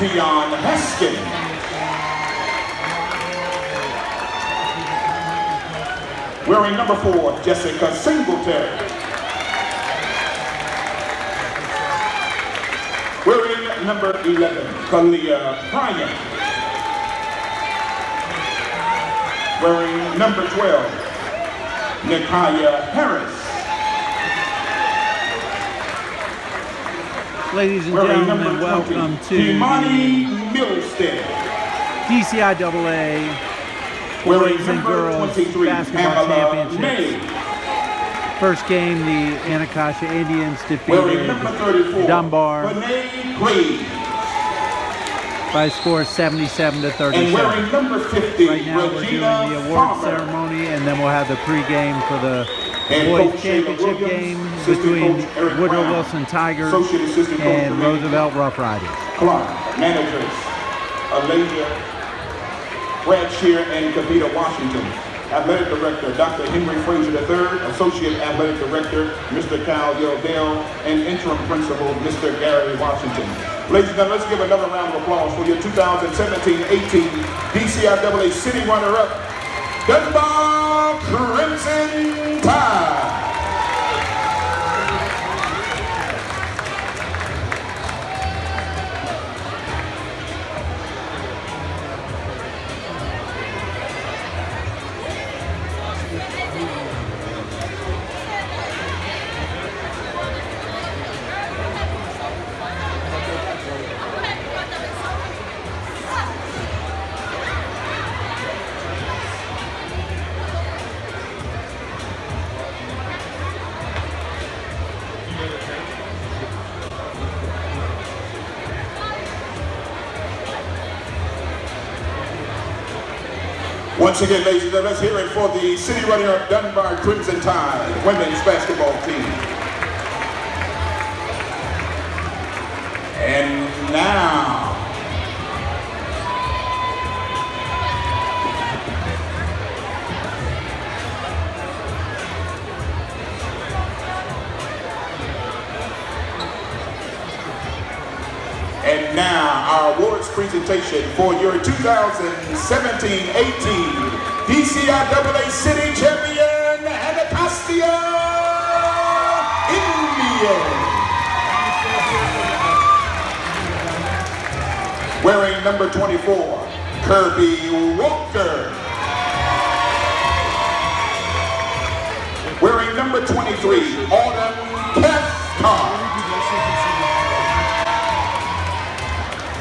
Dion Haskins. Wearing number 4, Jessica Singletary. Wearing number 11, Kalia Bryant. Wearing number 12, Nikaya Harris. Ladies and gentlemen, welcome to Imani Milstead. DCIAA Boys and Girls Basketball Championships. First game, the Anacostia Indians defeated Dunbar by a score of 77-37. Right now we're doing the award ceremony, and then we'll have the pregame for the boys championship game between Woodrow Wilson Tigers and Roosevelt Rough Riders. Clark, managers, Alasia, Brad Shear, and Kavita Washington. Athletic Director, Dr. Henry Frazier III, Associate Athletic Director, Mr. Kyle Yeldale, and Interim Principal, Mr. Gary Washington. Ladies and gentlemen, let's give another round of applause for your 2017-18 DCIAA City Runner-Up, Dunbar Crimson Tide. Once again, ladies and gentlemen, let's hear it for the City Runner-Up Dunbar Crimson Tide women's basketball team. And now, our awards presentation for your 2017-18 DCIAA City Champion, Anacostia Indians. Wearing number 24, Kirby Walker. Wearing number 23, Autumn Cathcart.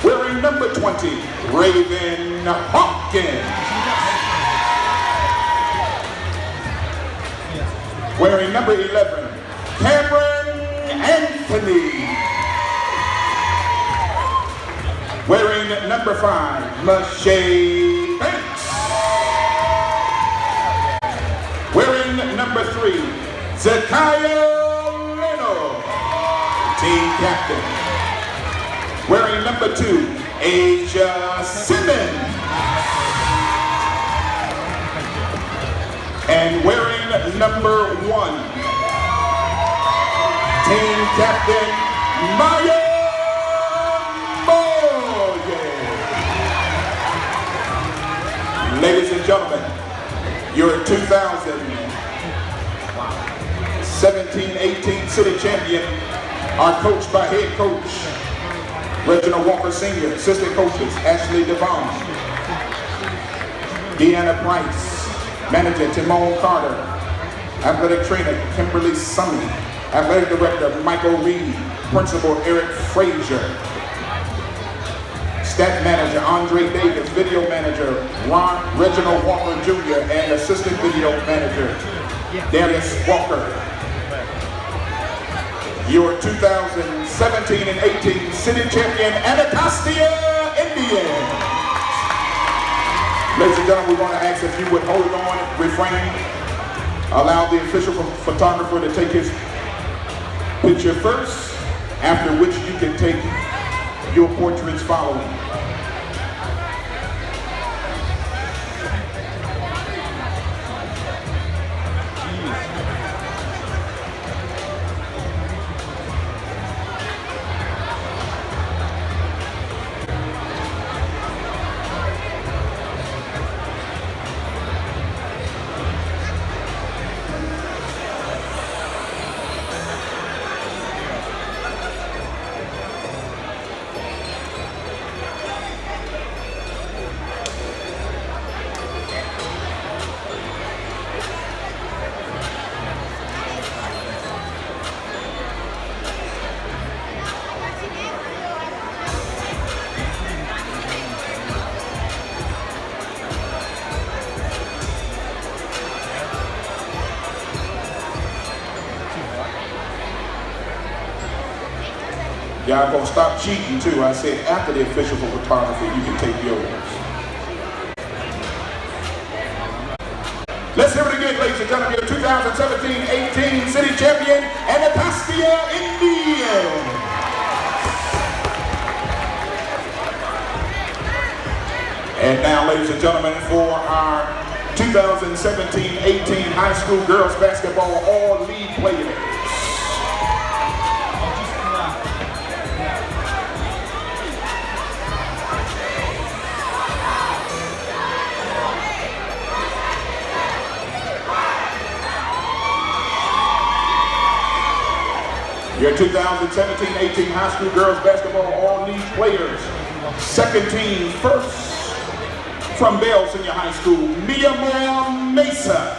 Wearing number 20, Raven Hopkins. Wearing number 11, Cameron Anthony. Wearing number 5, Mache Banks. Wearing number 3, Zekiah Leno, team captain. Wearing number 2, Asia Simmons. And wearing number 1, team captain Maya Moye. Ladies and gentlemen, your 2017-18 city champion are coached by head coach Reginald Walker Sr., assistant coaches Ashley Devon, Deanna Price, manager Timon Carter, athletic trainer Kimberly Summey, athletic director Michael Reed, principal Eric Frazier, stat manager Andre Davis, video manager Reginald Walker Jr., and assistant video manager Darius Walker. Your 2017 and 18 city champion, Anacostia Indians. Ladies and gentlemen, we want to ask if you would hold on, refrain, allow the official photographer to take his picture first, after which you can take your portraits following. Y'all gonna stop cheating too. I said after the official photography, you can take yours. Let's hear it again, ladies and gentlemen. Your 2017-18 city champion, Anacostia, Indiana. And now, ladies and gentlemen, for our 2017-18 high school girls basketball all-league players. Your 2017-18 high school girls basketball all-league players. Second team, first from Bell Senior High School, Mia Moore Mesa.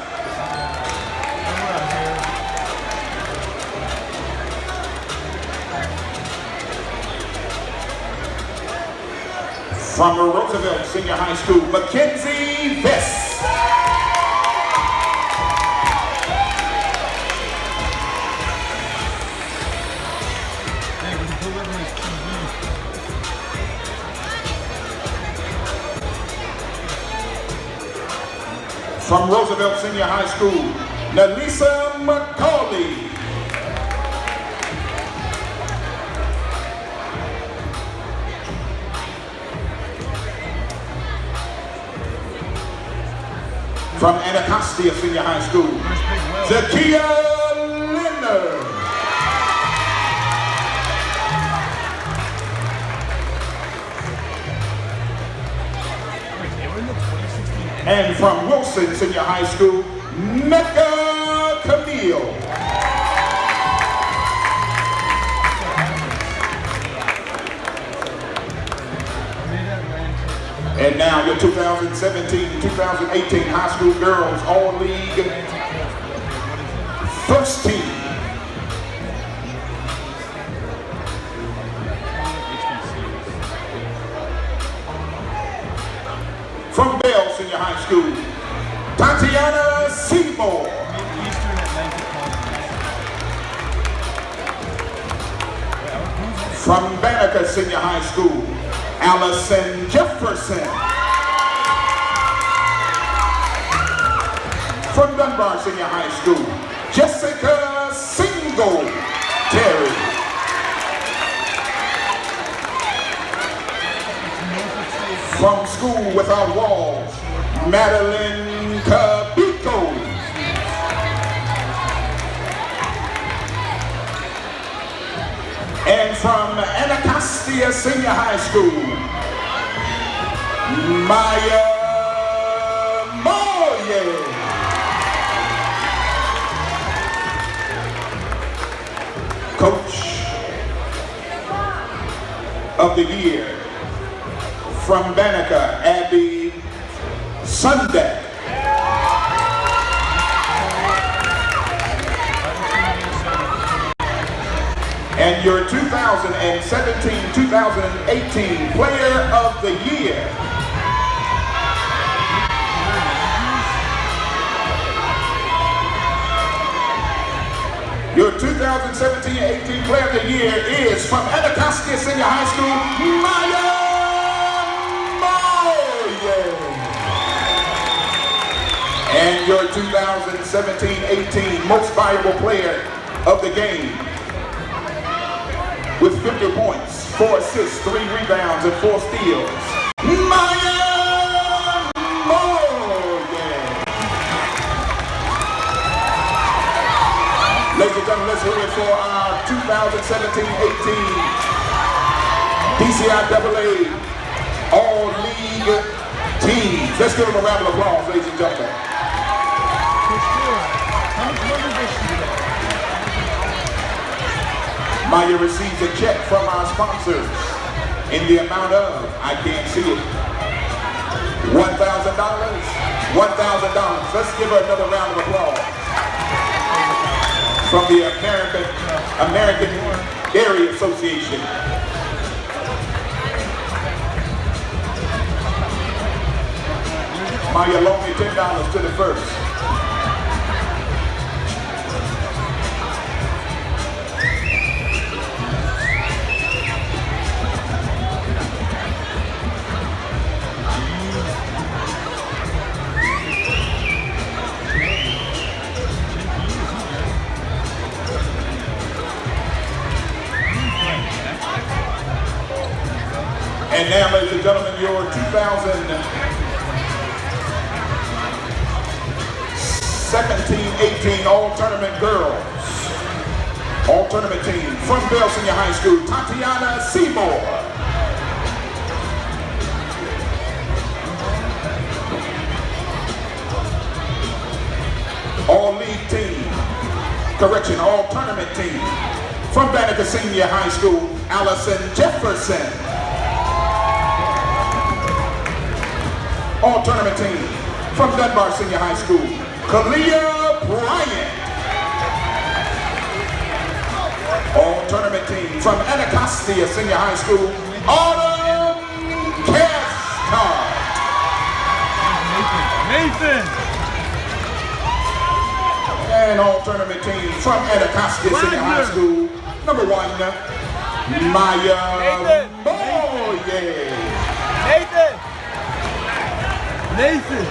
From Roosevelt Senior High School, Mackenzie Vest. From Roosevelt Senior High School, Nalisa McCauley. From Anacostia Senior High School, Zakia Leonard. And from Wilson Senior High School, Mecca Camille. And now your 2017-2018 high school girls all-league first team. From Bell Senior High School, Tatiana Seymour. From Banneker Senior High School, Allison Jefferson. From Dunbar Senior High School, Jessica Singletary. From School Without Walls, Madeline Cabito. And from Anacostia Senior High School, Maya Moye. Coach of the Year, from Banneker, Abby Sunday. And your 2017-2018 Player of the Year, your 2017-18 Player of the Year is from Anacostia Senior High School, Maya. And your 2017-18 Most Valuable Player of the Game, with 50 points, 4 assists, 3 rebounds, and 4 steals, Maya Morgan. Ladies and gentlemen, let's hear it for our 2017-18 DCIAA All-League teams. Let's give them a round of applause, ladies and gentlemen. Maya receives a check from our sponsors in the amount of, I can't see it, $1,000. $1,000. Let's give her another round of applause. From the American Dairy Association. Maya loaned me $10 to the first. And now, ladies and gentlemen, your 2017-18 All-Tournament Girls. All-Tournament team from Bell Senior High School, Tatiana Seymour. All-League team, All-Tournament team from Banneker Senior High School, Allison Jefferson. All-Tournament team from Dunbar Senior High School, Kalia Bryant. All-Tournament team from Anacostia Senior High School, Autumn Cathcart. Nathan. And all-tournament team from Anacostia Senior High School, number 1, Maya Boye. Nathan.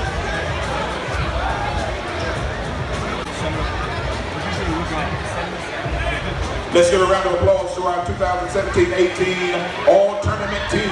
Let's give a round of applause to our 2017-18 All-Tournament team.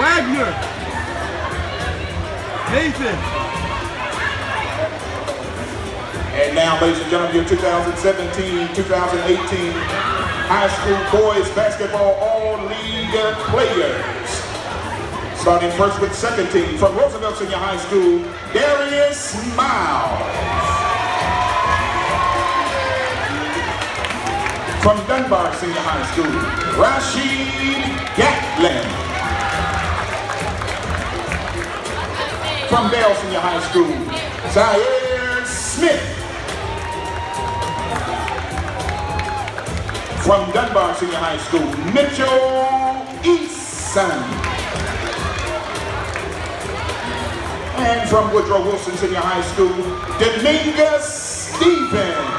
Wagner. Nathan. And now, ladies and gentlemen, your 2017-2018 high school boys basketball all-league players. Starting first with second team from Roosevelt Senior High School, Darius Miles. From Dunbar Senior High School, Rashid Gatlin. From Dale Senior High School, Zaire Smith. From Dunbar Senior High School, Mitchell Easton. And from Woodrow Wilson Senior High School, Dominguez Stevens.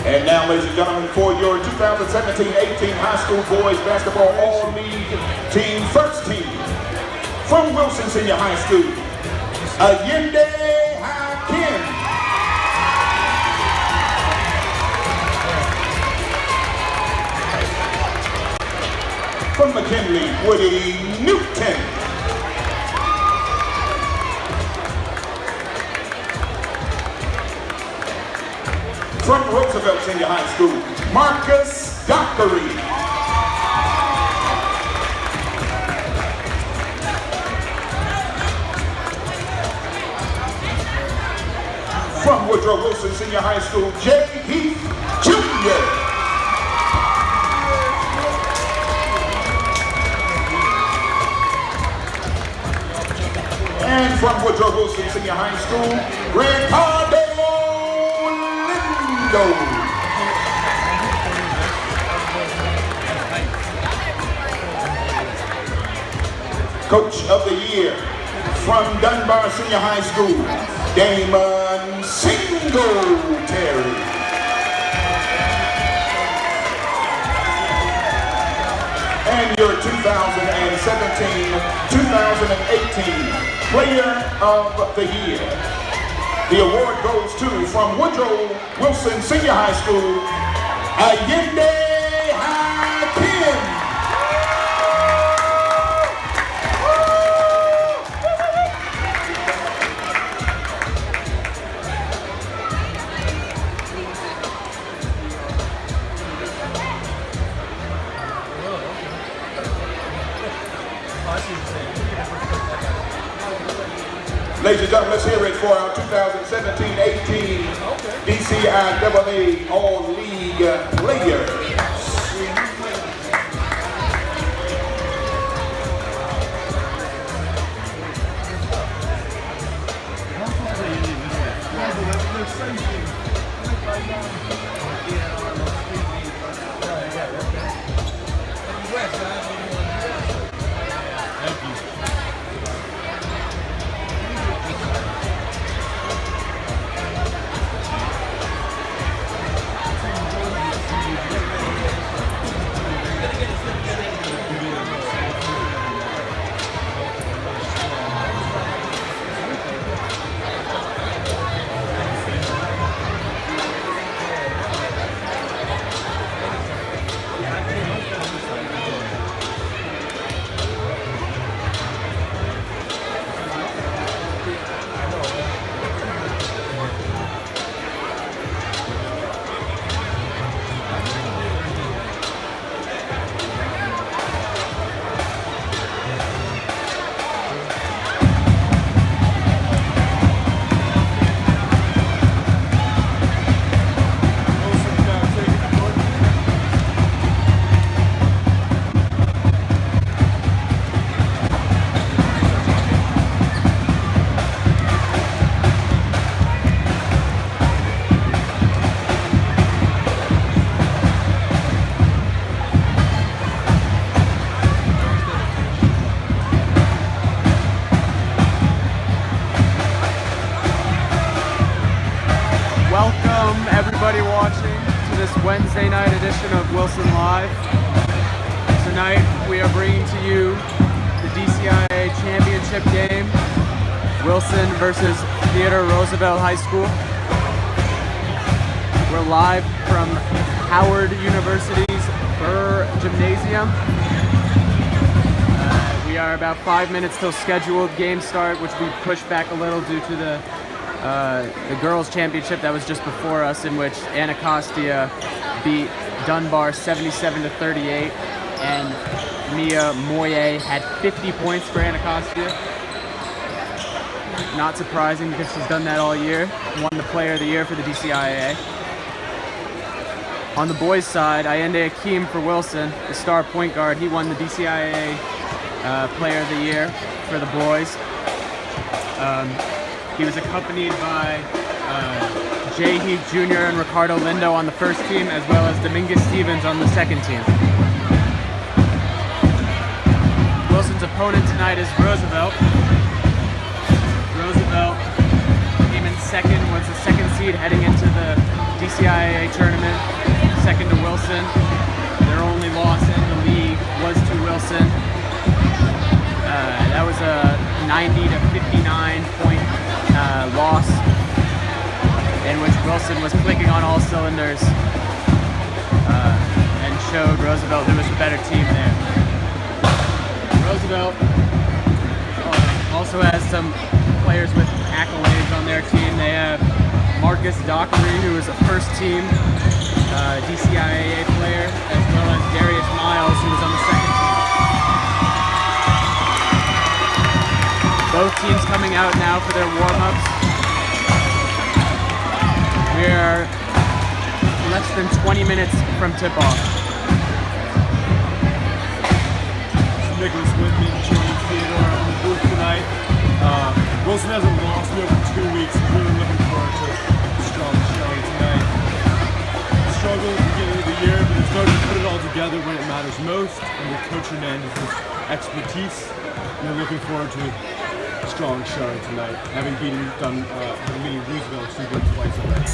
And now, ladies and gentlemen, for your 2017-18 high school boys basketball all-league team, first team from Wilson Senior High School, Allende Hakim. From McKinley, Woody Newton. From Roosevelt Senior High School, Marcus Dockery. From Woodrow Wilson Senior High School, Jay Heath Jr. And from Woodrow Wilson Senior High School, Ricardo. Coach of the Year from Dunbar Senior High School, Damon Singletary. And your 2017-2018 Player of the Year. The award goes to, from Woodrow Wilson Senior High School, Allende Hakim. Ladies and gentlemen, let's hear it for our 2017-18 DCIAA All-League players. Welcome everybody watching to this Wednesday night edition of Wilson Live. Tonight we are bringing to you the DCIAA championship game, Wilson versus Theodore Roosevelt High School. We're live from Howard University's Burr Gymnasium. We are about 5 minutes till scheduled game start, which we pushed back a little due to the girls' championship that was just before us, in which Anacostia beat Dunbar 77-38, and Mia Moye had 50 points for Anacostia. Not surprising because she's done that all year. Won the Player of the Year for the DCIAA. On the boys' side, Ayende Akeem for Wilson, the star point guard. He won the DCIAA Player of the Year for the boys. He was accompanied by Jay Heath Jr. and Ricardo Lindo on the first team, as well as Dominguez Stevens on the second team. Wilson's opponent tonight is Roosevelt. Roosevelt came in second, was the second seed heading into the DCIAA tournament, second to Wilson. Their only loss in the league was to Wilson. That was a 90-59 point loss, in which Wilson was clicking on all cylinders and showed Roosevelt who was the better team there. Roosevelt also has some players with accolades on their team. They have Marcus Dockery, who was a first team DCIAA player, as well as Darius Miles, who was on the second team. Both teams coming out now for their warm-ups. We are less than 20 minutes from tip-off. Nicholas Whitman joining Theodore on the booth tonight. Wilson hasn't lost in over 2 weeks. I'm really looking forward to a strong showing tonight. Struggle at the beginning of the year, but it's starting to put it all together when it matters most, under Coach Hernandez's expertise. And I'm looking forward to a strong showing tonight, having beaten Roosevelt twice already.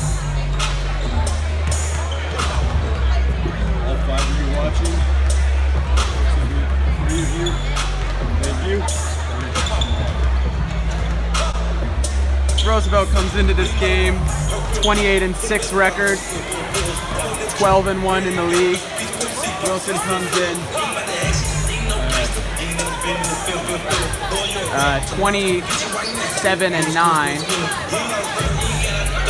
All 5 of you watching, three of you, thank you. Roosevelt comes into this game 28-6 record, 12-1 in the league. Wilson comes in 27-9,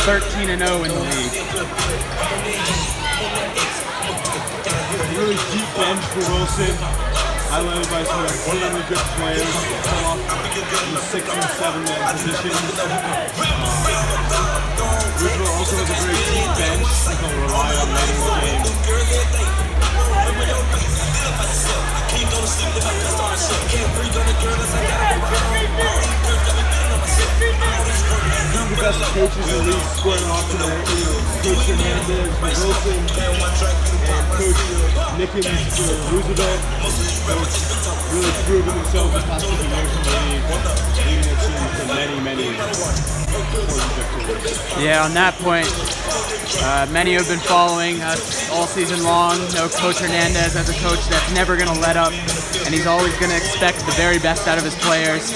13-0 in the league. Really deep bench for Wilson, highlighted by some extremely good players in the 6 and 7 man positions. Roosevelt also has a very deep bench that will rely on late in the game. The best coaches in the league squaring off today, Coach Hernandez for Wilson and Coach Nickens for Roosevelt. Really proven themselves the past couple years in the league, leading their team to many important victories. Yeah, on that point, many have been following us all season long. Know Coach Hernandez as a coach that's never going to let up, and he's always going to expect the very best out of his players,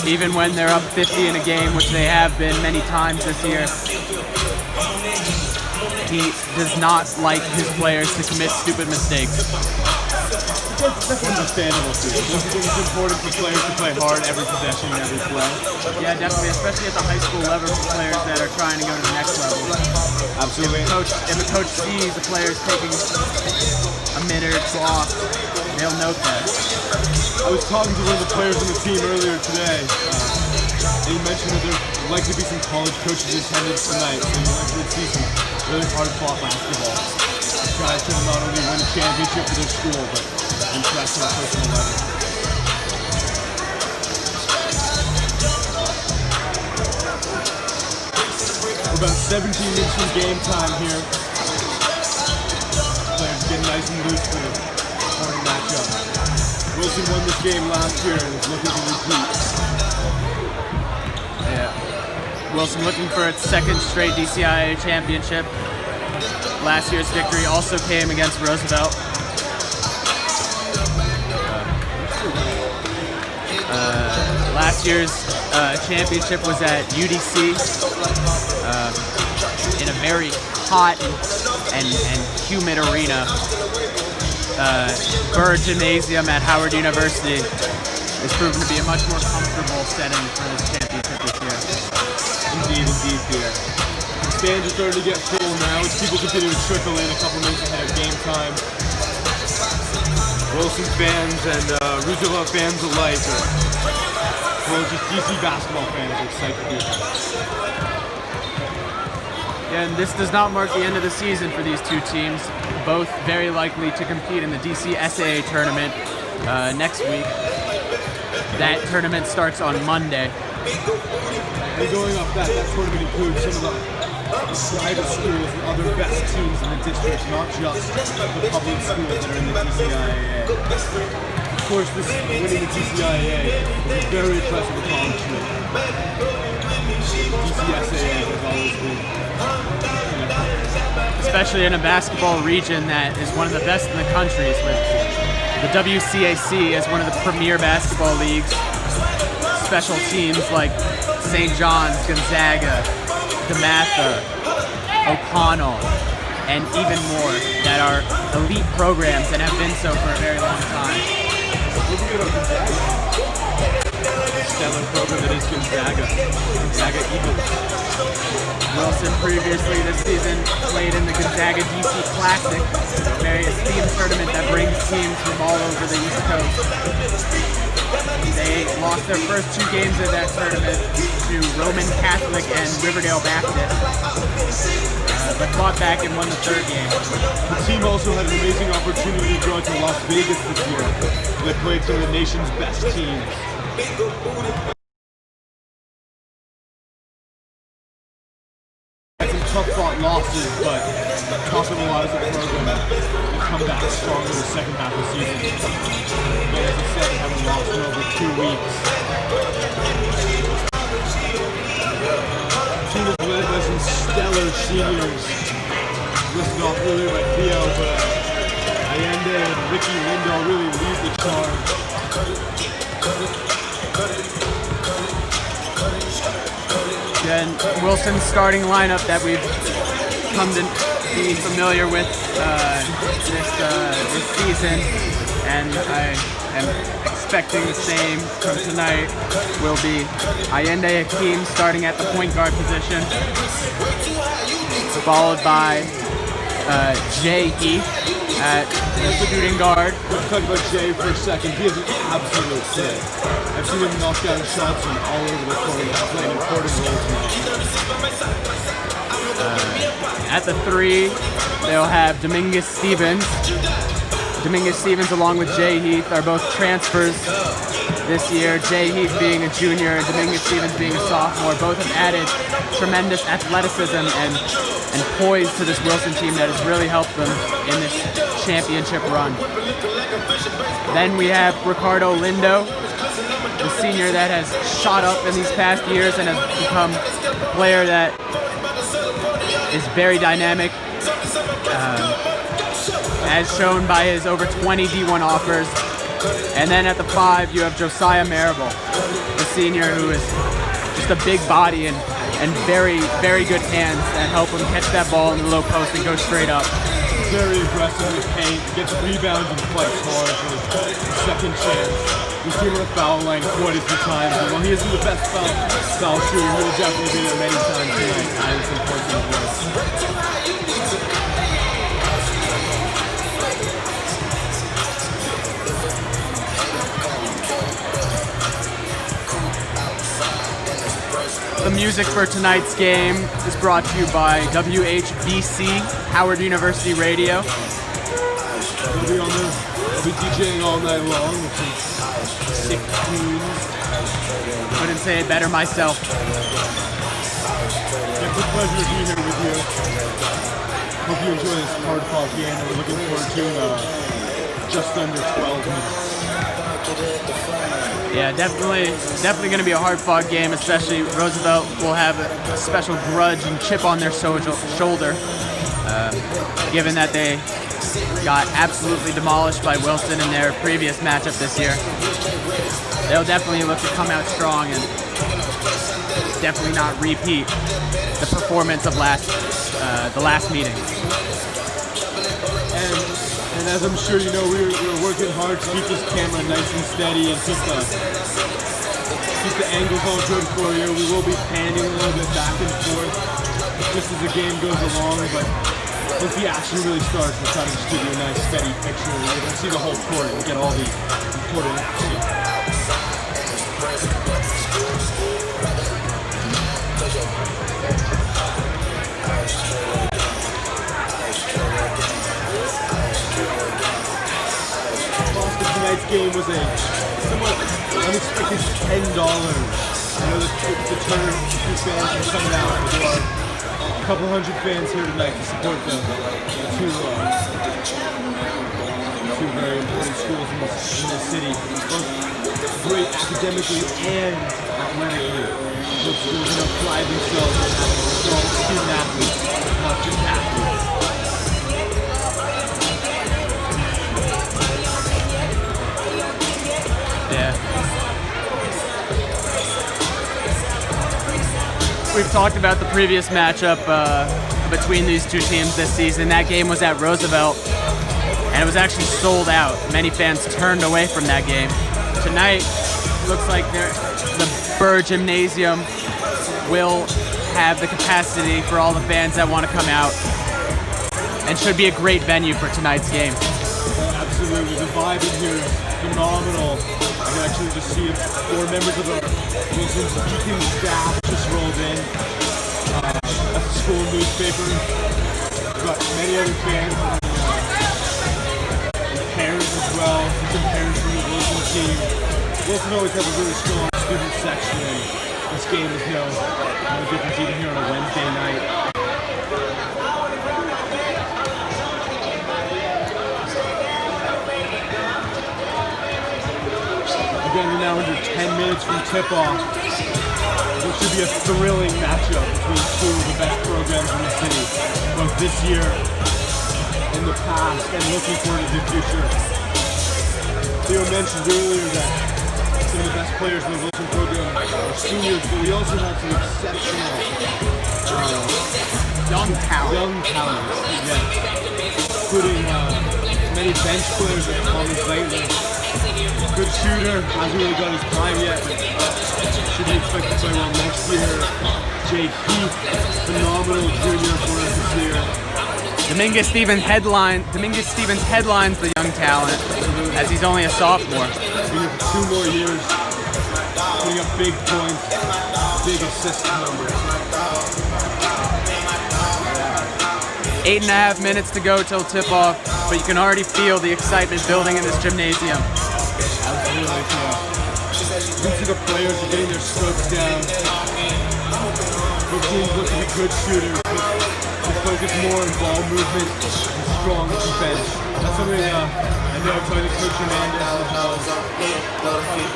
even when they're up 50 in a game, which they have been many times this year. He does not like his players to commit stupid mistakes. That's understandable too. Don't you think it's important for players to play hard every possession, every play? Yeah, definitely, especially at the high school level for players that are trying to go to the next level. Absolutely. If a coach sees the players taking a minute or two off, they'll note that. I was talking to one of the players on the team earlier today, and he mentioned that there's likely to be some college coaches in attendance tonight, so you're likely to see some really hard-fought basketball. Guys trying to not only win a championship for their school, but impress on a personal level. We're about 17 minutes from game time here. Players getting nice and loose for the morning matchup. Wilson won this game last year and is looking to repeat. Yeah. Wilson looking for its second straight DCIAA championship. Last year's victory also came against Roosevelt. Last year's championship was at UDC in a very hot and humid arena. Burr Gymnasium at Howard University is proven to be a much more comfortable setting for this championship this year. Indeed, Peter. Stands are starting to get full now as people continue to trickle in a couple minutes ahead of game time. Wilson fans and Roosevelt fans alike, as well as just DC basketball fans are excited to be here. Yeah, and this does not mark the end of the season for these two teams, both very likely to compete in the DCIAA tournament next week. That tournament starts on Monday. And going off that tournament includes some of the private schools and other best teams in the district, not just the public schools that are in the DCIAA. Of course, winning the DCIAA is a very impressive accomplishment. DCSAA has always been, especially in a basketball region that is one of the best in the country, with the WCAC as one of the premier basketball leagues. Special teams like St. John's, Gonzaga, DeMatha, O'Connell, and even more that are elite programs and have been so for a very long time. Stellar program that is Gonzaga Eagles. Wilson previously this season played in the Gonzaga DC Classic, a very esteemed tournament that brings teams from all over the East Coast. They lost their first two games of that tournament to Roman Catholic and Riverdale Baptist, but fought back and won the third game. The team also had an amazing opportunity to go to Las Vegas this year. They played some of the nation's best teams. Had some tough fought losses, but talking a lot as a program, they've come back strong in the second half of the season. But as I said, they haven't lost in over 2 weeks. The team is led by some stellar seniors. Listed off earlier by Theo, but Allende and Ricky Lindo really lead the charge. And Wilson's starting lineup that we've come to be familiar with this season, and I am expecting the same from tonight, will be Allende Hakeem starting at the point guard position, followed by Jay Heath at shooting guard. Let's talk about Jay for a second. He is an absolute kid. I've seen him knock down shots from all over the court. He's playing important roles now. At the three, they'll have Dominguez Stevens. Dominguez Stevens along with Jay Heath are both transfers this year. Jay Heath being a junior and Dominguez Stevens being a sophomore. Both have added tremendous athleticism and poise to this Wilson team that has really helped them in this championship run. Then we have Ricardo Lindo, the senior that has shot up in these past years and has become a player that is very dynamic, as shown by his over 20 D1 offers. And then at the 5, you have Josiah Marable, the senior who is just a big body and very, very good hands that help him catch that ball in the low post and go straight up. Very aggressive in the paint, gets rebounds and fights hard for a second chance. We've seen him on the foul line quite a few times, and while he isn't the best foul shooter, he will definitely be there many times tonight. And it's important as well. The music for tonight's game is brought to you by WHBC, Howard University Radio. They'll be DJing all night long with some sick tunes. Couldn't say it better myself. It's a pleasure to be here with you. Hope you enjoy this hard-fought game, and we're looking forward to just under 12 minutes. Yeah, definitely going to be a hard-fought game, especially Roosevelt will have a special grudge and chip on their shoulder, given that they got absolutely demolished by Wilson in their previous matchup this year. They'll definitely look to come out strong and definitely not repeat the performance of the last meeting. And as I'm sure you know, we were working hard to keep this camera nice and steady and keep the angles all good for you. We will be panning a little bit back and forth just as the game goes along, but once the action really starts, we'll try to just give you a nice steady picture. You can see the whole court and get all the important information. Tonight's game was a somewhat unexpected $10. I know the Turner two fans are coming out. There are a couple hundred fans here tonight to support the two very important schools in the city. Both great academically and athletically. Both schools that pride themselves on having strong student athletes, not just athletes. Yeah. We've talked about the previous matchup between these two teams this season. That game was at Roosevelt, and it was actually sold out. Many fans turned away from that game. Tonight, looks like the Burr Gymnasium will have the capacity for all the fans that want to come out, and should be a great venue for tonight's game. Absolutely, the vibe in here is phenomenal. You can actually just see 4 members of our Wilson's Beacon staff just rolled in. That's a school newspaper. We've got many other fans and parents as well. Some parents from the Wilson team. Wilson always has a really strong student section, and this game is no difference even here on a Wednesday night. Again, we're now under 10 minutes from tip-off. This should be a thrilling matchup between two of the best programs in the city, both this year, in the past, and looking forward to the future. Theo mentioned earlier that some of the best players in the Wilson program are seniors, but we also have some exceptional Young talent, yes. Including many bench players like Thomas Lately. Good shooter, hasn't really got his time yet, but should be expected to play well next year. Jay Heath, phenomenal junior for us this year. Dominguez Stevens headlines the young talent, as he's only a sophomore. Been here for 2 more years, putting up big points, big assist numbers. 8.5 minutes to go till tip-off, but you can already feel the excitement building in this gymnasium. Absolutely, yeah. You can see the players are getting their strokes down. Both teams look to be good shooters, but they focus more on ball movement and strong defense. That's something I know I'm talking to Coach Hernandez about how the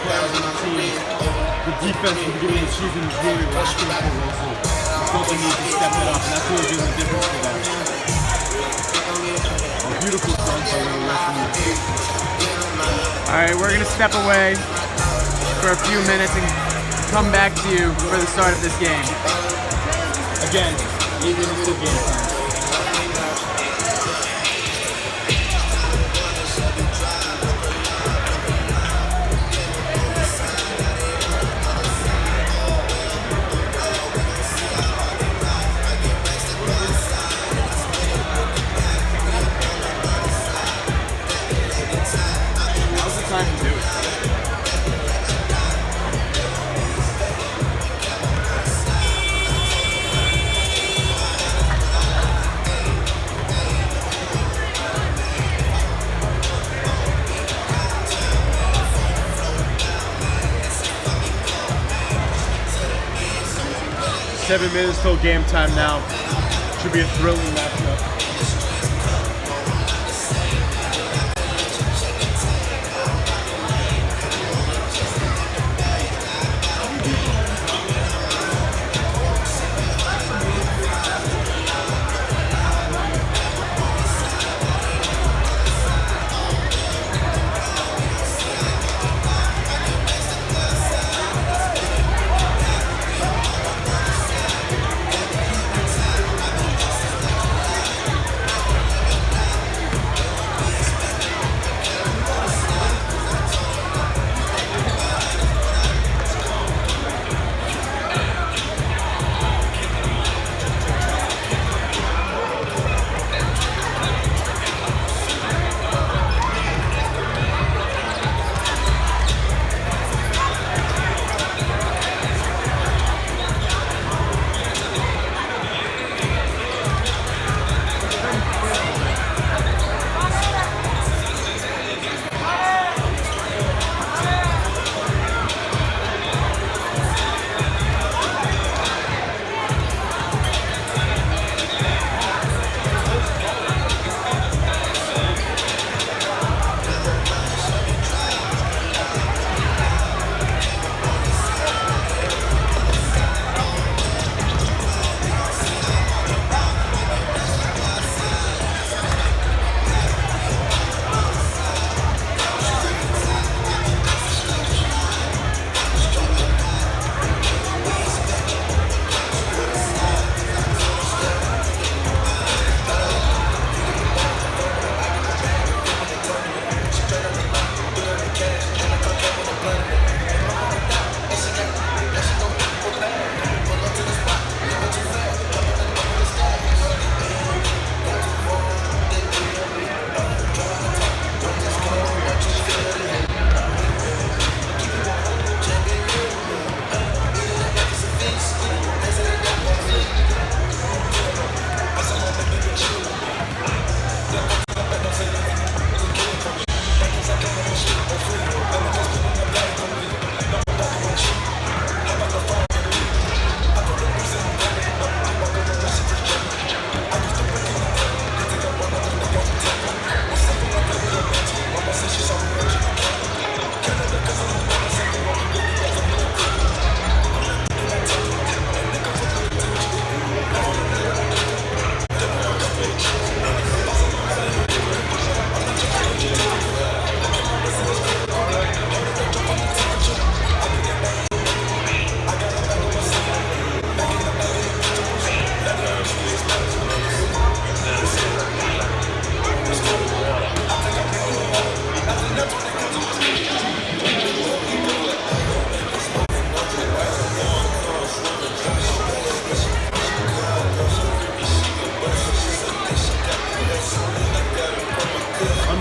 players on the team, the defense at the beginning of the season is really lacking for Wilson. I thought they need to step it up, and that's really doing the difference for them. A beautiful dunk by Wilson. All right, we're gonna step away for a few minutes and come back to you for the start of this game. Again, 8 minutes of game time. Now's the time to do it. Seven minutes till game time now. Should be a thrilling matchup.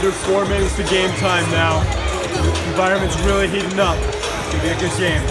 under 4 minutes to game time now. The environment's really heating up. It's gonna be a good game.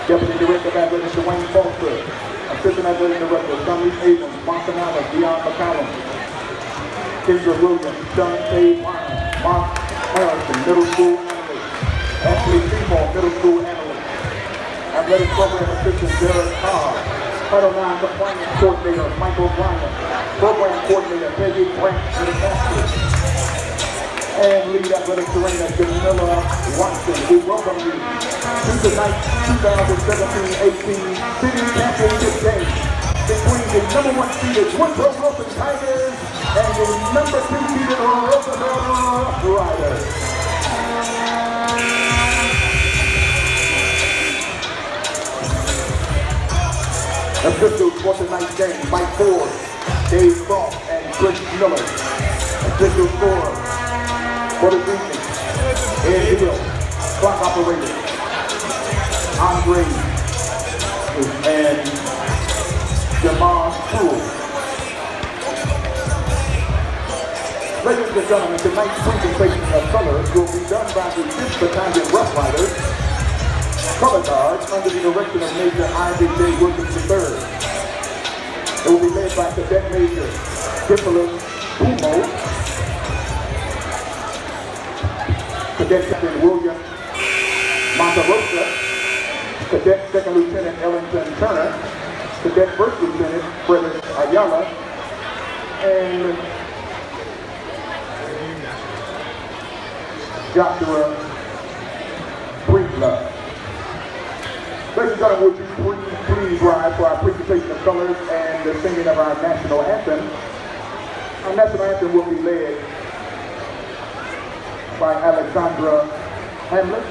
Deputy Director of Athletics, Dwayne Foster. Assistant Athletic Director, Sonny Abrams, Montanana, Deion McCallum. Kendra Williams, Sean K. Mark Harrison, Middle School Analyst. Ashley Seymour, Middle School Analyst. Athletic Program Assistant, Derek Carr. Title IX Compliance Coordinator, Michael Bryant. Program Coordinator, Peggy Grant, and lead athletic trainer Jamila Watson. We welcome you to tonight's 2017-18 City Championship game between the #1 seeded Woodrow Wilson Tigers and the #2 seeded Roosevelt Rough Riders. Officials for tonight's game: Mike Ford, Dave Croft, and Chris Miller. Official score for the evening: Ed Hill, clock operator, Andre, and Jamal Poole. Ladies and gentlemen, tonight's presentation of colors will be done by the 5th Battalion Rough Riders, color guards under the direction of Major I.B.J. Wilkins III. It will be led by Cadet Major Nicholas Umo, Cadet Captain William Monterosa, Cadet Second Lieutenant Ellington Turner, Cadet First Lieutenant Frederick Ayala, and Joshua Breedlove. Ladies and gentlemen, would you please rise for our presentation of colors and the singing of our national anthem. Our national anthem will be led by Alexandra Hamlet,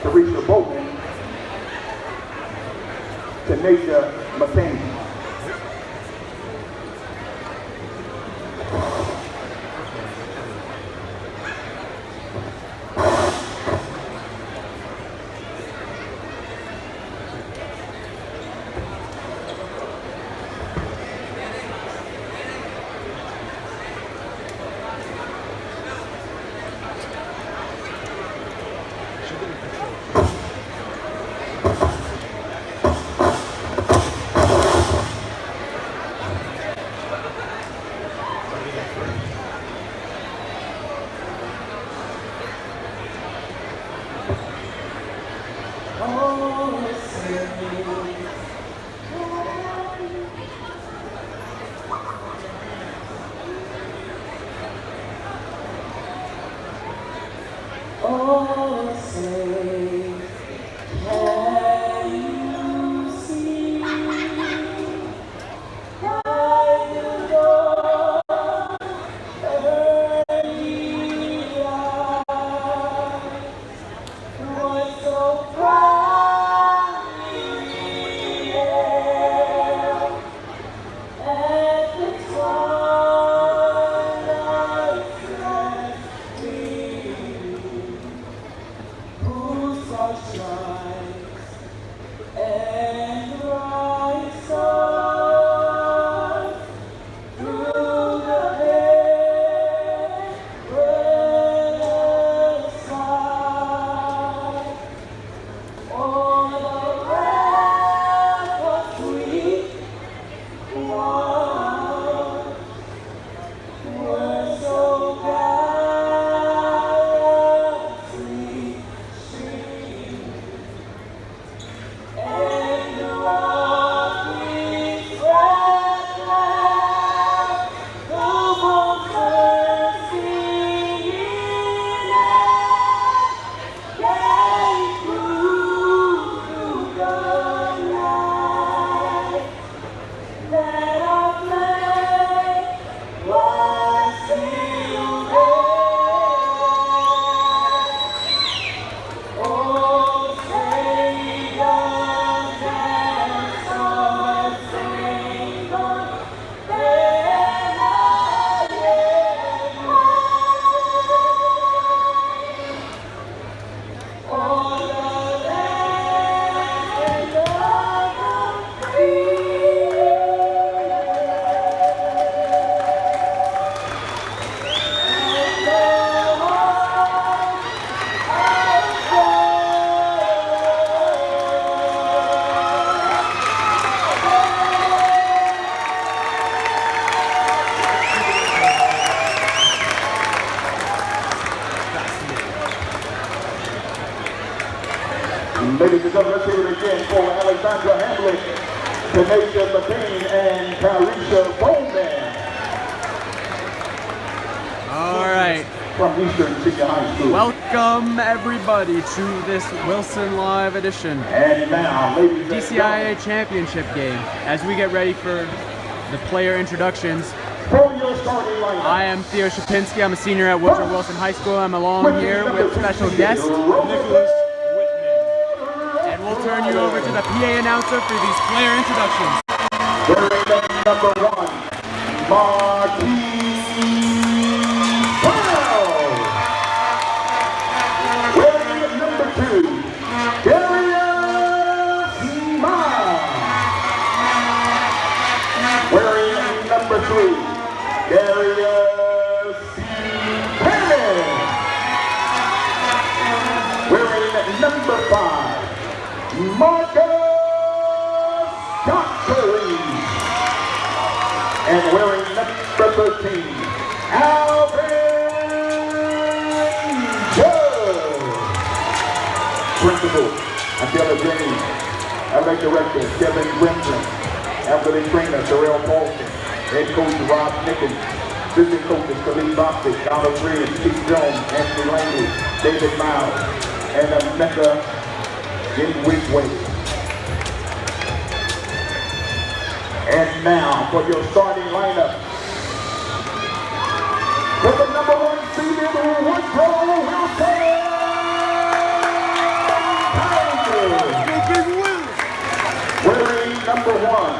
Teresa Bowman, Tanisha McCain. So let's hear it again for Alexandra Hamlet, Tanisha McCain, and Carisha Bowman. All right. From Eastern Senior High School. Welcome everybody to this Wilson Live edition. And now, ladies and DCIAA championship game. As we get ready for the player introductions, for your starting lineup. I am Theo Shapinski. I'm a senior at Woodrow Wilson High School. I'm along here with special guest Nicholas Whitman. and we'll turn you over to the PA announcer for these player introductions. Wearing number 1, Marquis Brown. Wearing number 2, Darius Miles. Wearing number 3, Darius Penny. Wearing number 5, Marcus Dockery. And wearing number 13, Alvin Judge. Principal, Adela James. Athletic Director, Kevin Grimsley. Athletic Trainer, Terrell Paulson. Head Coach, Rob Nichols. Assistant Coaches, Khalid Bostic, Donald Green, Keith Jones, Anthony Langley, David Miles, and Mecca Ginwigway. And now for your starting lineup. For the number 1 seeded Woodrow Wilson Tigers. Wearing number 1,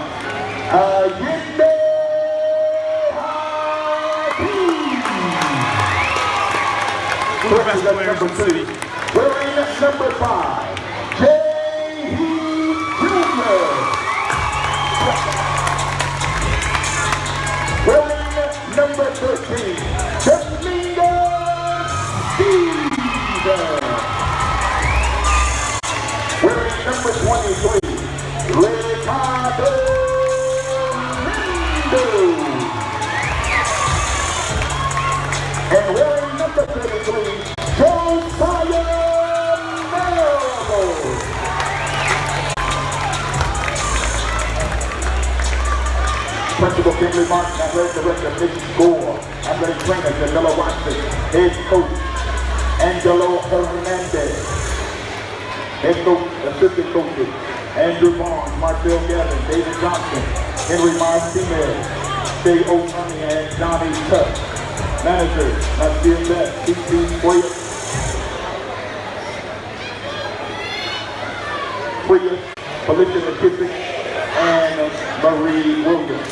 Yinde Best players in the city. Wearing number 5, Jay Jr. Wearing number 13, Domingo Stevens. Wearing number 23, Ricardo Lindo. And wearing number 33, Josiah Marable. Principal Kimberly Martin, Athletic Director Mitch Gore, Athletic Trainer Jamila Watson, Head Coach Angelo Hernandez, Head Coach, Assistant Coaches Andrew Barnes, Marcel Gavin, David Johnson, Henry Martinez, Shay O'Turney, and Johnny Tuck. Manager, Nasir Beth, T.C. Prius, Felicia McKissick, and Marie Williams.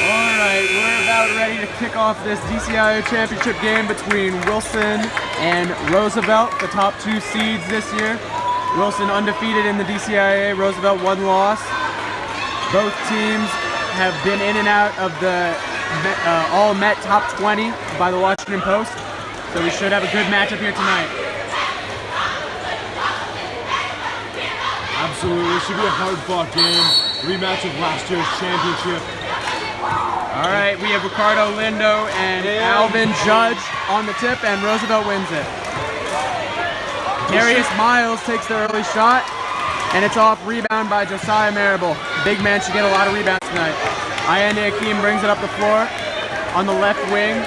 All right, we're about ready to kick off this DCIAA championship game between Wilson and Roosevelt, the top 2 seeds this year. Wilson undefeated in the DCIAA, Roosevelt 1 loss. Both teams have been in and out of the all-met top 20 by the Washington Post, so we should have a good matchup here tonight. Absolutely, it should be a hard-fought game. Rematch of last year's championship. All right, we have Ricardo Lindo and Alvin Judge on the tip, and Roosevelt wins it. Darius Miles takes the early shot, and it's off rebound by Josiah Marable. Big man should get a lot of rebounds tonight. Ayende Akeem brings it up the floor on the left wing,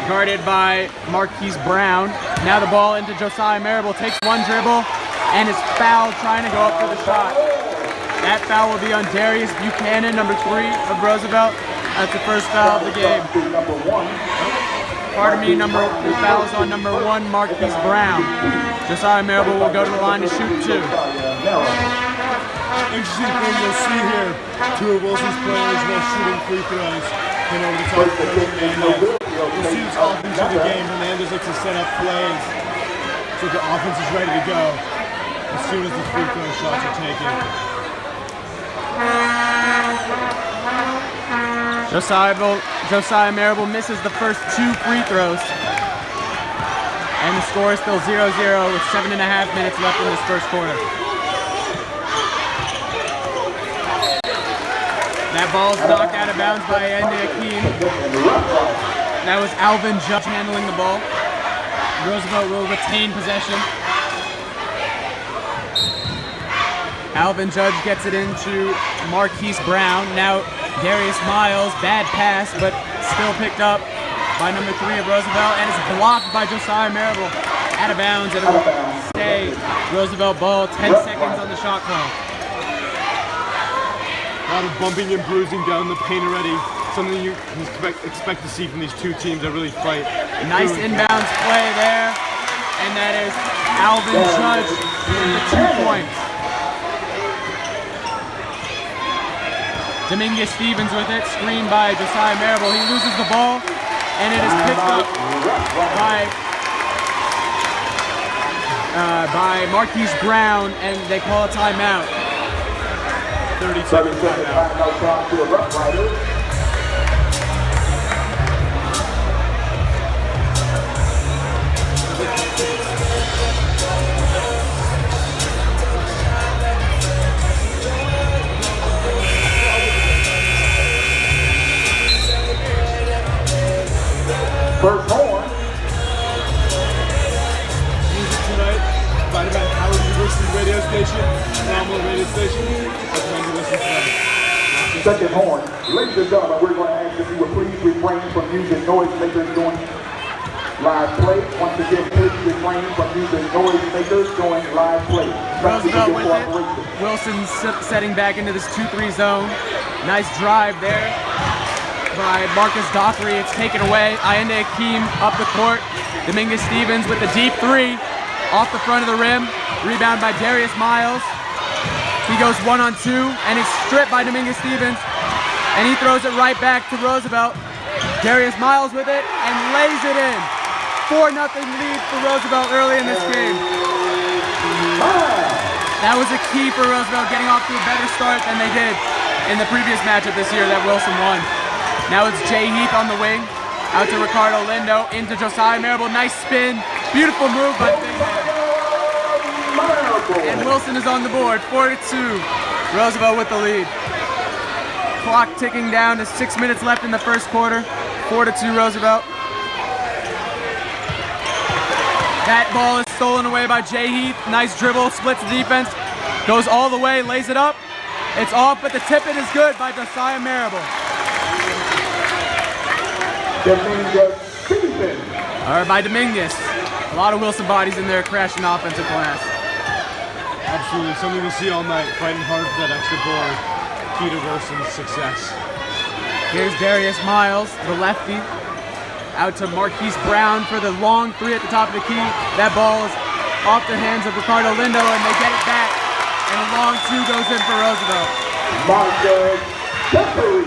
guarded by Marquise Brown. Now the ball into Josiah Marable, takes one dribble, and is fouled trying to go up for the shot. That foul will be on Darius Buchanan, number 3 of Roosevelt. That's the first foul of the game. Pardon me, the foul is on number 1, Marquise Brown. Josiah Marable will go to the line to shoot 2. Interesting thing you'll see here, 2 of Wilson's players while shooting free throws came over the top of the You'll see this offense of the game. Hernandez likes to set up plays so the offense is ready to go as soon as the free throw shots are taken. Josiah Marable misses the first 2 free throws. And the score is still 0-0 with 7.5 minutes left in this first quarter. That ball's knocked out of bounds by Ayende Akeem. That was Alvin Judge handling the ball. Roosevelt will retain possession. Alvin Judge gets it into Marquise Brown. Now Darius Miles, bad pass, but still picked up by number 3 of Roosevelt, and it's blocked by Josiah Marable. Out of bounds, and it will stay Roosevelt ball. 10 seconds on the shot clock. A lot of bumping and bruising down the paint already. Something you can expect to see from these two teams that really fight. Nice inbounds play there, and that is Alvin Judge with the 2 points. Dominguez Stevens with it, screened by Josiah Marable. He loses the ball, and it is picked up by Marquise Brown, and they call a timeout. 30-second timeout. First horn. Music tonight, provided by Howard University radio station, phenomenal radio station. Recommend you listen to them. Second horn. Ladies and gentlemen, we're going to ask if you would please refrain from using noise makers during live play. Once again, please refrain from using noise makers during live play. Roosevelt with it. Wilson setting back into this 2-3 zone. Nice drive there by Marcus Dockery. It's taken away. Allende Akeem up the court. Dominguez Stevens with the deep 3 off the front of the rim. Rebound by Darius Miles. He goes 1-on-2 and is stripped by Dominguez Stevens. And he throws it right back to Roosevelt. Darius Miles with it and lays it in. 4-0 lead for Roosevelt early in this game. That was a key for Roosevelt, getting off to a better start than they did in the previous matchup this year that Wilson won. Now it's Jay Heath on the wing, out to Ricardo Lindo, into Josiah Marable. Nice spin, beautiful move by Big Man. And Wilson is on the board, 4-2. Roosevelt with the lead. Clock ticking down to 6 minutes left in the first quarter. 4-2 Roosevelt. That ball is stolen away by Jay Heath. Nice dribble, splits the defense, goes all the way, lays it up. It's off, but the tip-in is good by Josiah Marable. Dominguez Stevens. Or by Dominguez. A lot of Wilson bodies in there crashing offensive glass. Absolutely, something we'll see all night. Fighting hard for that extra board. Key to Wilson's success. Here's Darius Miles, the lefty. Out to Marquise Brown for the long 3 at the top of the key. That ball is off the hands of Ricardo Lindo, and they get it back. And a long 2 goes in for Roosevelt. Marcus Dockery.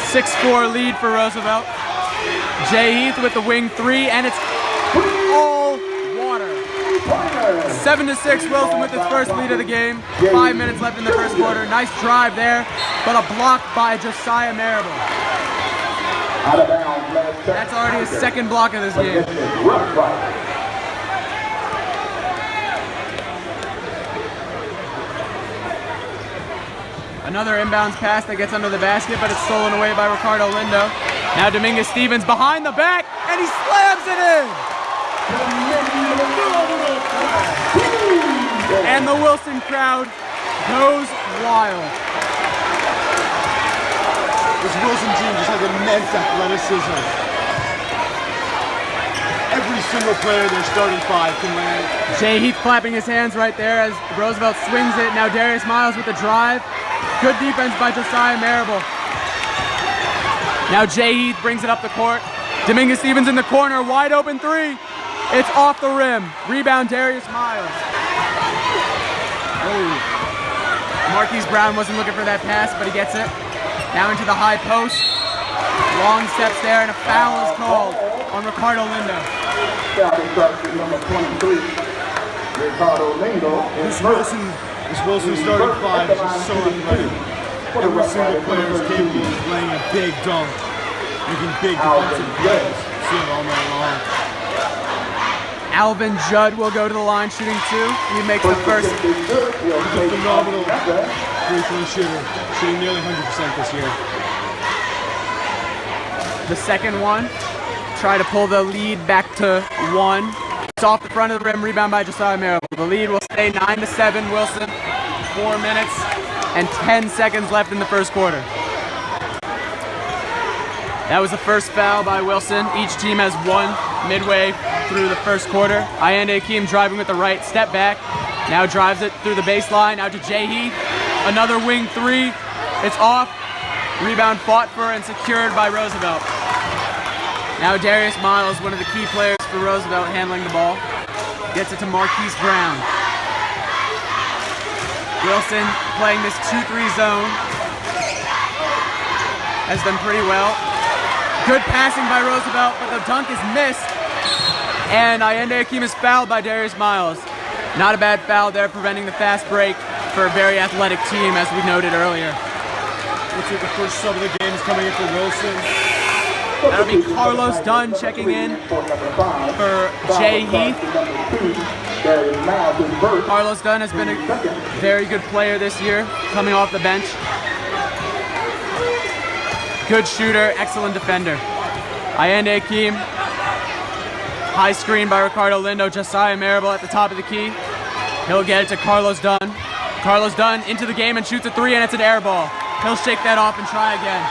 6-4 lead for Roosevelt. Jay Heath with the wing 3, and it's all water. 7-6 Wilson with his first lead of the game. 5 minutes left in the first quarter. Nice drive there, but a block by Josiah Marable. Out of bounds. That's already his second block of this game. Another inbounds pass that gets under the basket, but it's stolen away by Ricardo Lindo. Now Dominguez Stevens behind the back, and he slams it in! And the Wilson crowd goes wild. This Wilson team just has immense athleticism. Every single player, their starting 5 can land. Jay Heath clapping his hands right there as Roosevelt swings it. Now Darius Miles with the drive. Good defense by Josiah Marable. Now Jay Heath brings it up the court. Dominguez Stevens in the corner, wide open 3. It's off the rim. Rebound Darius Miles. Oh. Marquise Brown wasn't looking for that pass, but he gets it. Now into the high post. Long steps there, and a foul is called on Ricardo Lindo. Number 23, Ricardo Lindo. This Wilson starting 5 is just so athletic. Every single player is capable of playing a big dunk, making big defensive plays. See it all night long. Alvin Judd will go to the line shooting 2. He makes the first. He's a phenomenal free throw shooter, shooting nearly 100% this year. the second one. Try to pull the lead back to 1. It's off the front of the rim, rebound by Josiah Marable. The lead will stay 9-7, Wilson. 4 minutes and 10 seconds left in the first quarter. That was the first foul by Wilson. Each team has 1 midway through the first quarter. Ayende Akeem driving with the right, step back. Now drives it through the baseline, out to Jay Heath. Another wing 3, it's off. Rebound fought for and secured by Roosevelt. Now Darius Miles, one of the key players for Roosevelt, handling the ball. Gets it to Marquise Brown. Wilson playing this 2-3 zone. Has done pretty well. Good passing by Roosevelt, but the dunk is missed. And Ayende Akeem is fouled by Darius Miles. Not a bad foul there, preventing the fast break for a very athletic team, as we noted earlier. Looks like the first sub of the game is coming in for Wilson. That'll be Carlos Dunn checking in for Jay Heath. Carlos Dunn has been a very good player this year, coming off the bench. Good shooter, excellent defender. Ayende Akeem, high screen by Ricardo Lindo. Josiah Marable at the top of the key. He'll get it to Carlos Dunn. Carlos Dunn into the game and shoots a 3, and it's an air ball. He'll shake that off and try again.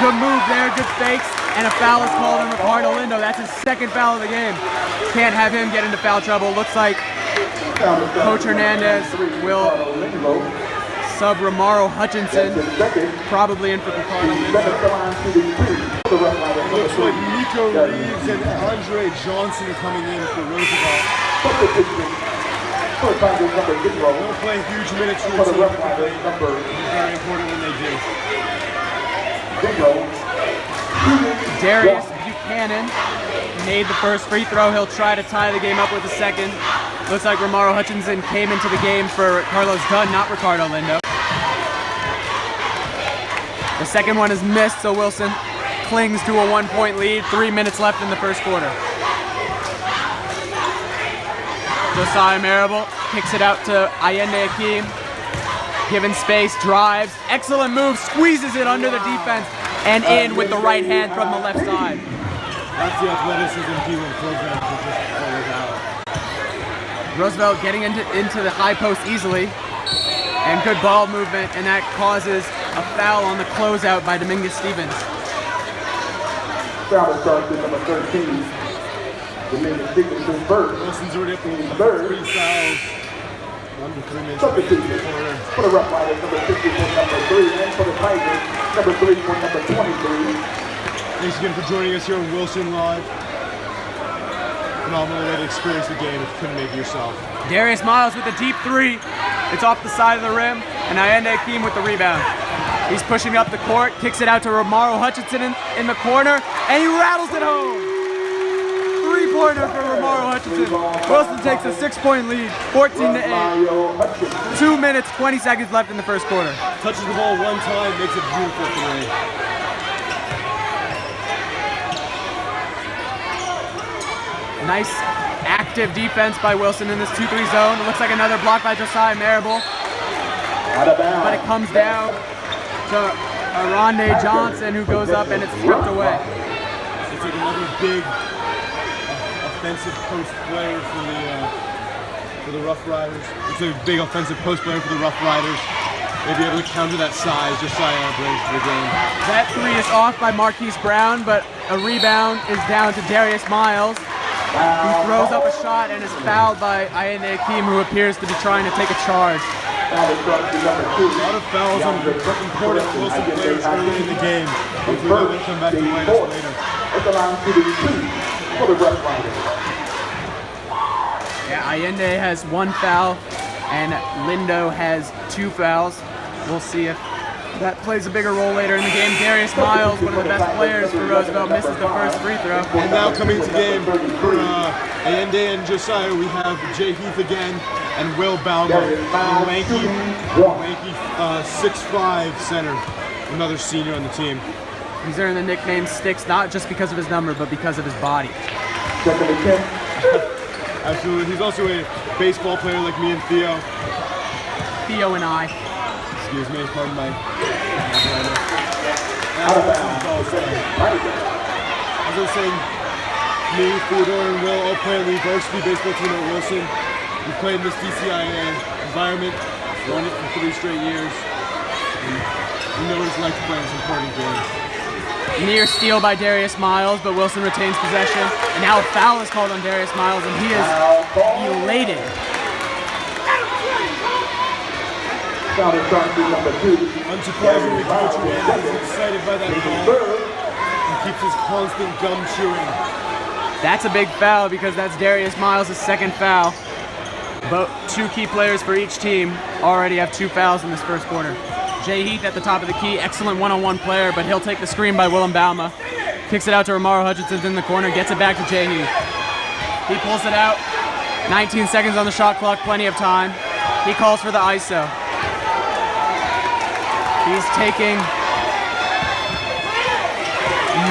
Good move there, good fakes, and a foul is called on Ricardo Lindo. That's his second foul of the game. Can't have him get into foul trouble. Looks like Coach Hernandez will sub Romaro Hutchinson, probably in for Ricardo Lindo. Looks like Nico Reeves and Andre Johnson are coming in for Roosevelt. They'll play huge minutes for the team. Very important when they do. Darius Buchanan made the first free throw. He'll try to tie the game up with a second. Looks like Romaro Hutchinson came into the game for Carlos Dunn, not Ricardo Lindo. The second one is missed, so Wilson clings to a 1-point lead. 3 minutes left in the first quarter. Josiah Marable kicks it out to Ayende Akeem. Given space, drives, excellent move, squeezes it under the defense and in with the right hand from the left side. That's the athleticism people in programs are just all about. Roosevelt getting into the high post easily, and good ball movement, and that causes a foul on the closeout by Dominguez Stevens. Foul starts at number 13. Dominguez Stevens is first. Wilson's already up to 3 fouls. Under 3 minutes. Substitution for the Rough Riders, number 50 for number 3, and for the Tigers, number 3 for number 23. Thanks again for joining us here on Wilson Live. Phenomenal way to experience the game if you couldn't make it yourself. Darius Miles with a deep 3. It's off the side of the rim, and Ayende Akeem with the rebound. He's pushing up the court, kicks it out to Romaro Hutchinson in the corner, and he rattles it home. 3-pointer for Romaro Hutchinson. Wilson takes a 6-point lead, 14-8. 2 minutes, 20 seconds left in the first quarter. Touches the ball one time, makes it beautiful today. Nice active defense by Wilson in this 2-3 zone. It looks like another block by Josiah Marable. But it comes down to Aronde Johnson, who goes up and it's stripped away. It's like another big offensive post player for the Rough Riders. It's a big offensive post player for the Rough Riders. They'll be able to counter that size. Josiah brings to the game. That 3 is off by Marquise Brown, but a rebound is down to Darius Miles. He throws up a shot and is fouled by Ayende Akeem, who appears to be trying to take a charge. A lot of fouls on important Wilson players early in the game. Hopefully they'll come back to bite us later. Yeah, Ayende has 1 foul and Lindo has 2 fouls. We'll see if that plays a bigger role later in the game. Darius Miles, one of the best players for Roosevelt, misses the first free throw. And now coming to game for Ayende and Josiah, we have Jay Heath again and Will Baumer, the lanky 6'5" center, another senior on the team. He's earned the nickname Sticks not just because of his number, but because of his body. Absolutely. He's also a baseball player like me and Theo. Theo and I. Excuse me, pardon my as Wilson falls down. As I was saying, me, Theodore, and Will all play on the Varsity baseball team at Wilson. We played in this DCIAA environment, won it for 3 straight years. And we know what it's like to play in some important games. Near steal by Darius Miles, but Wilson retains possession. And now a foul is called on Darius Miles, and he is elated. Unsurprisingly, Coach Hernandez is excited by that call and keeps his constant gum chewing. That's a big foul because that's Darius Miles' second foul. But 2 key players for each team already have 2 fouls in this first quarter. Jay Heath at the top of the key, excellent one-on-one player, but he'll take the screen by Willem Bauma. Kicks it out to Romaro Hutchinson in the corner, gets it back to Jay Heath. He pulls it out, 19 seconds on the shot clock, plenty of time. He calls for the ISO. He's taking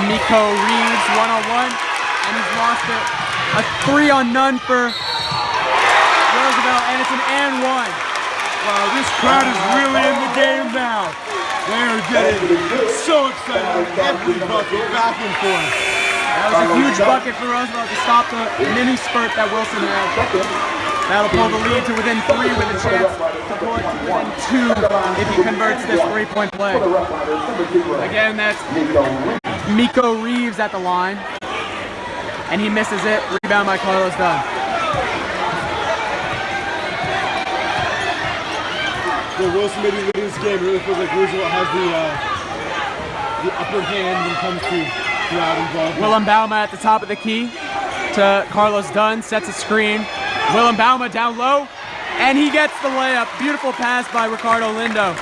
Miko Reeves one-on-one, and he's lost it. A 3-on-none for Roosevelt, and it's an and 1. Wow, this crowd is really in the game now. They're getting so excited with every bucket back and forth. That was a huge bucket for Roosevelt to stop the mini spurt that Wilson had. That'll pull the lead to within 3 with a chance to pull it to within 2 if he converts this 3-point play. Again, that's Miko Reeves at the line, and he misses it. Rebound by Carlos Dunn. Well, Wilson maybe leading this game. It really feels like Roosevelt has the upper hand when it comes to crowd involvement. Willem Bauma at the top of the key to Carlos Dunn, sets a screen. Willem Bauma down low, and he gets the layup. Beautiful pass by Ricardo Lindo.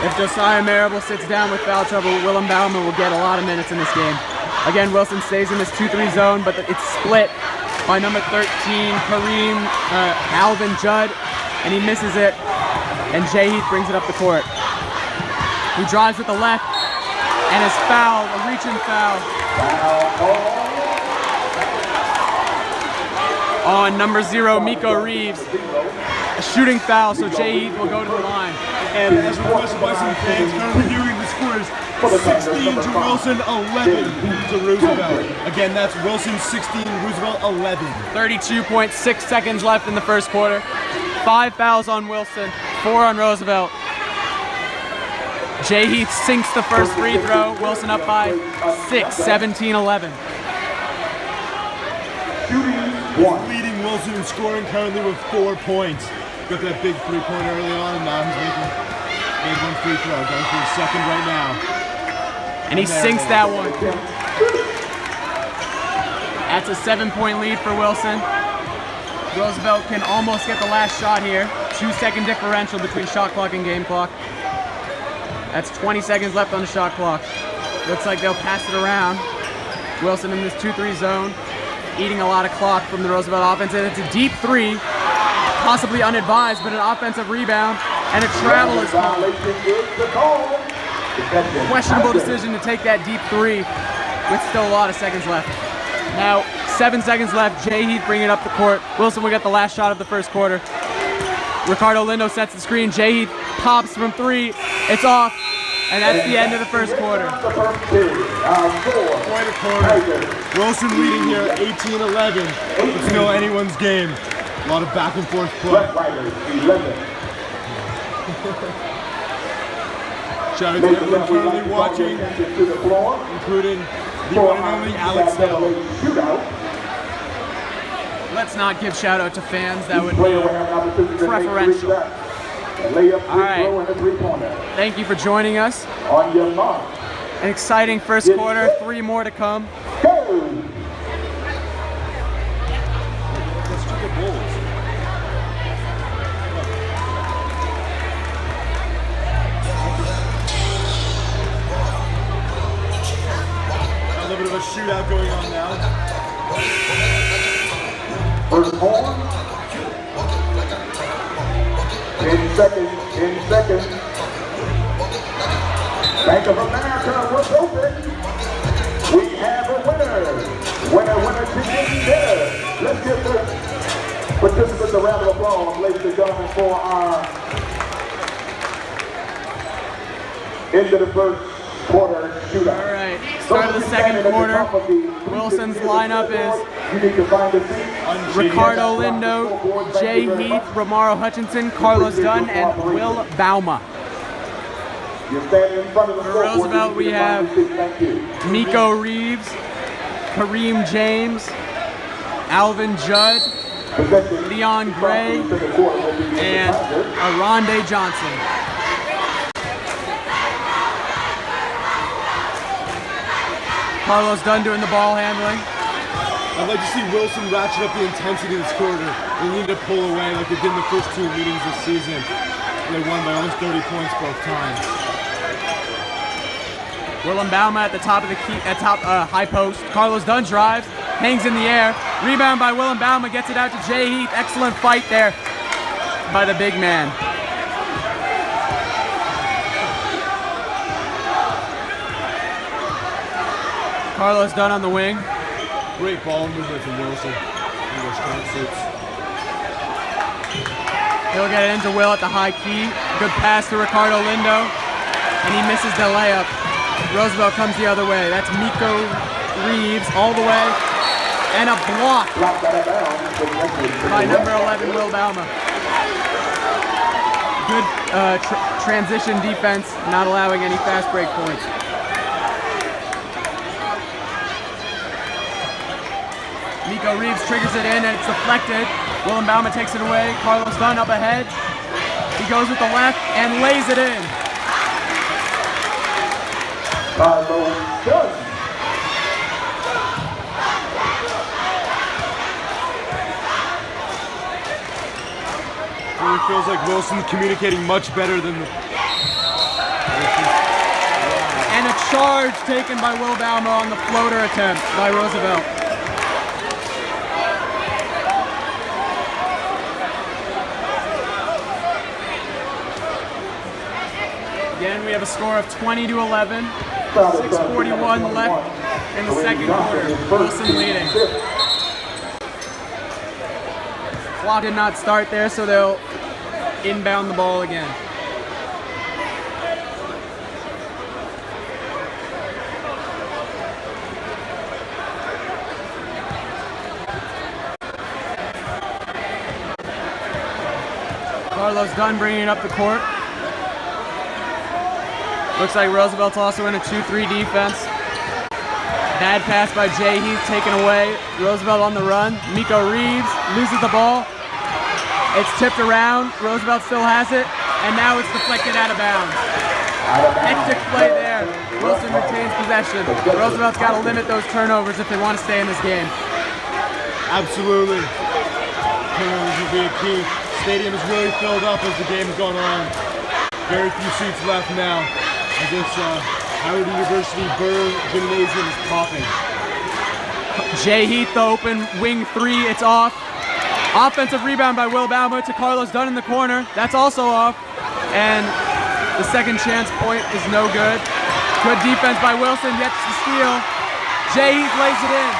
If Josiah Marable sits down with foul trouble, Willem Bauma will get a lot of minutes in this game. Again, Wilson stays in this 2-3 zone, but it's split by number 13, Kareem Alvin Judd, and he misses it, and Jay Heath brings it up the court. He drives with the left, and is fouled, a reaching foul. On number 0, Miko Reeves. A shooting foul, so Jay Heath will go to the line. And as requested by some fans, currently viewing the scores, 16 to Wilson, 11 to Roosevelt. Again, that's Wilson 16, Roosevelt 11. 32.6 seconds left in the first quarter. 5 fouls on Wilson, 4 on Roosevelt. Jay Heath sinks the first free throw. Wilson up by 6, 17-11. Leading Wilson in scoring currently with 4 points. Got that big 3-pointer early on, and now he's making one free throw. Going for his second right now. And he sinks that one. That's a 7-point lead for Wilson. Roosevelt can almost get the last shot here. 2-second differential between shot clock and game clock. That's 20 seconds left on the shot clock. Looks like they'll pass it around. Wilson in this 2-3 zone, eating a lot of clock from the Roosevelt offense. And it's a deep 3, possibly unadvised, but an offensive rebound and a travel is called. Questionable decision to take that deep 3 with still a lot of seconds left. Now, 7 seconds left. Jay Heath bringing it up the court. Wilson will get the last shot of the first quarter. Ricardo Lindo sets the screen. Jay Heath pops from 3. It's off. And that's the end of the first quarter. Quite a quarter. Wilson leading here 18-11. It's still anyone's game. A lot of back and forth play. Shout out to everyone currently watching, including the one and only Alex Snell. Let's not give shout out to fans. That would be preferential. All right. Thank you for joining us. An exciting first quarter. 3 more to come. Let's check the Bulls. A little bit of a shootout going on now. First horn. 10 seconds, 10 seconds. Bank of America was open. We have a winner. Winner, chicken dinner. Let's get this. Participants, a round of applause, ladies and gentlemen, for our into the first quarter shootout. All right, start of the second quarter. Wilson's lineup is Ricardo Lindo, Jay Heath, Romaro Hutchinson, Carlos Dunn, and Will Bauma. For Roosevelt, we have Miko Reeves, Kareem James, Alvin Judd, Leon Gray, and Aronde Johnson. Carlos Dunn doing the ball handling. I'd like to see Wilson ratchet up the intensity this quarter. They need to pull away like they did in the first two meetings this season. They won by almost 30 points both times. Willem Bauma at the top of the key, high post. Carlos Dunn drives, hangs in the air. Rebound by Willem Bauma, gets it out to Jay Heath. Excellent fight there by the big man. Carlos Dunn on the wing. Great ball movement from Wilson. He'll get it into Will at the high key. Good pass to Ricardo Lindo, and he misses the layup. Roosevelt comes the other way. That's Miko Reeves all the way, and a block by number 11, Will Bauma. Good transition defense, not allowing any fast break points. Miko Reeves triggers it in and it's deflected. Willem Bauma takes it away. Carlos Dunn up ahead. He goes with the left and lays it in. Carlos Dunn. Really feels like Wilson communicating much better than the... And a charge taken by Will Bauma on the floater attempt by Roosevelt. Again, we have a score of 20-11. 6:41 left in the second quarter. Wilson leading. Clock did not start there, so they'll inbound the ball again. Carlos Dunn bringing it up the court. Looks like Roosevelt's also in a 2-3 defense. Bad pass by Jay Heath taken away. Roosevelt on the run. Miko Reeves loses the ball. It's tipped around. Roosevelt still has it. And now it's deflected out of bounds. Hectic play there. Wilson retains possession. Roosevelt's got to limit those turnovers if they want to stay in this game. Absolutely. Turnovers will be a key. Stadium is really filled up as the game's gone on. Very few seats left now. I guess Howard University Burr Gymnasium is popping. Jay Heath, the open wing three, it's off. Offensive rebound by Will Bauma to Carlos Dunn in the corner. That's also off. And the second chance point is no good. Good defense by Wilson, gets the steal. Jay Heath lays it in.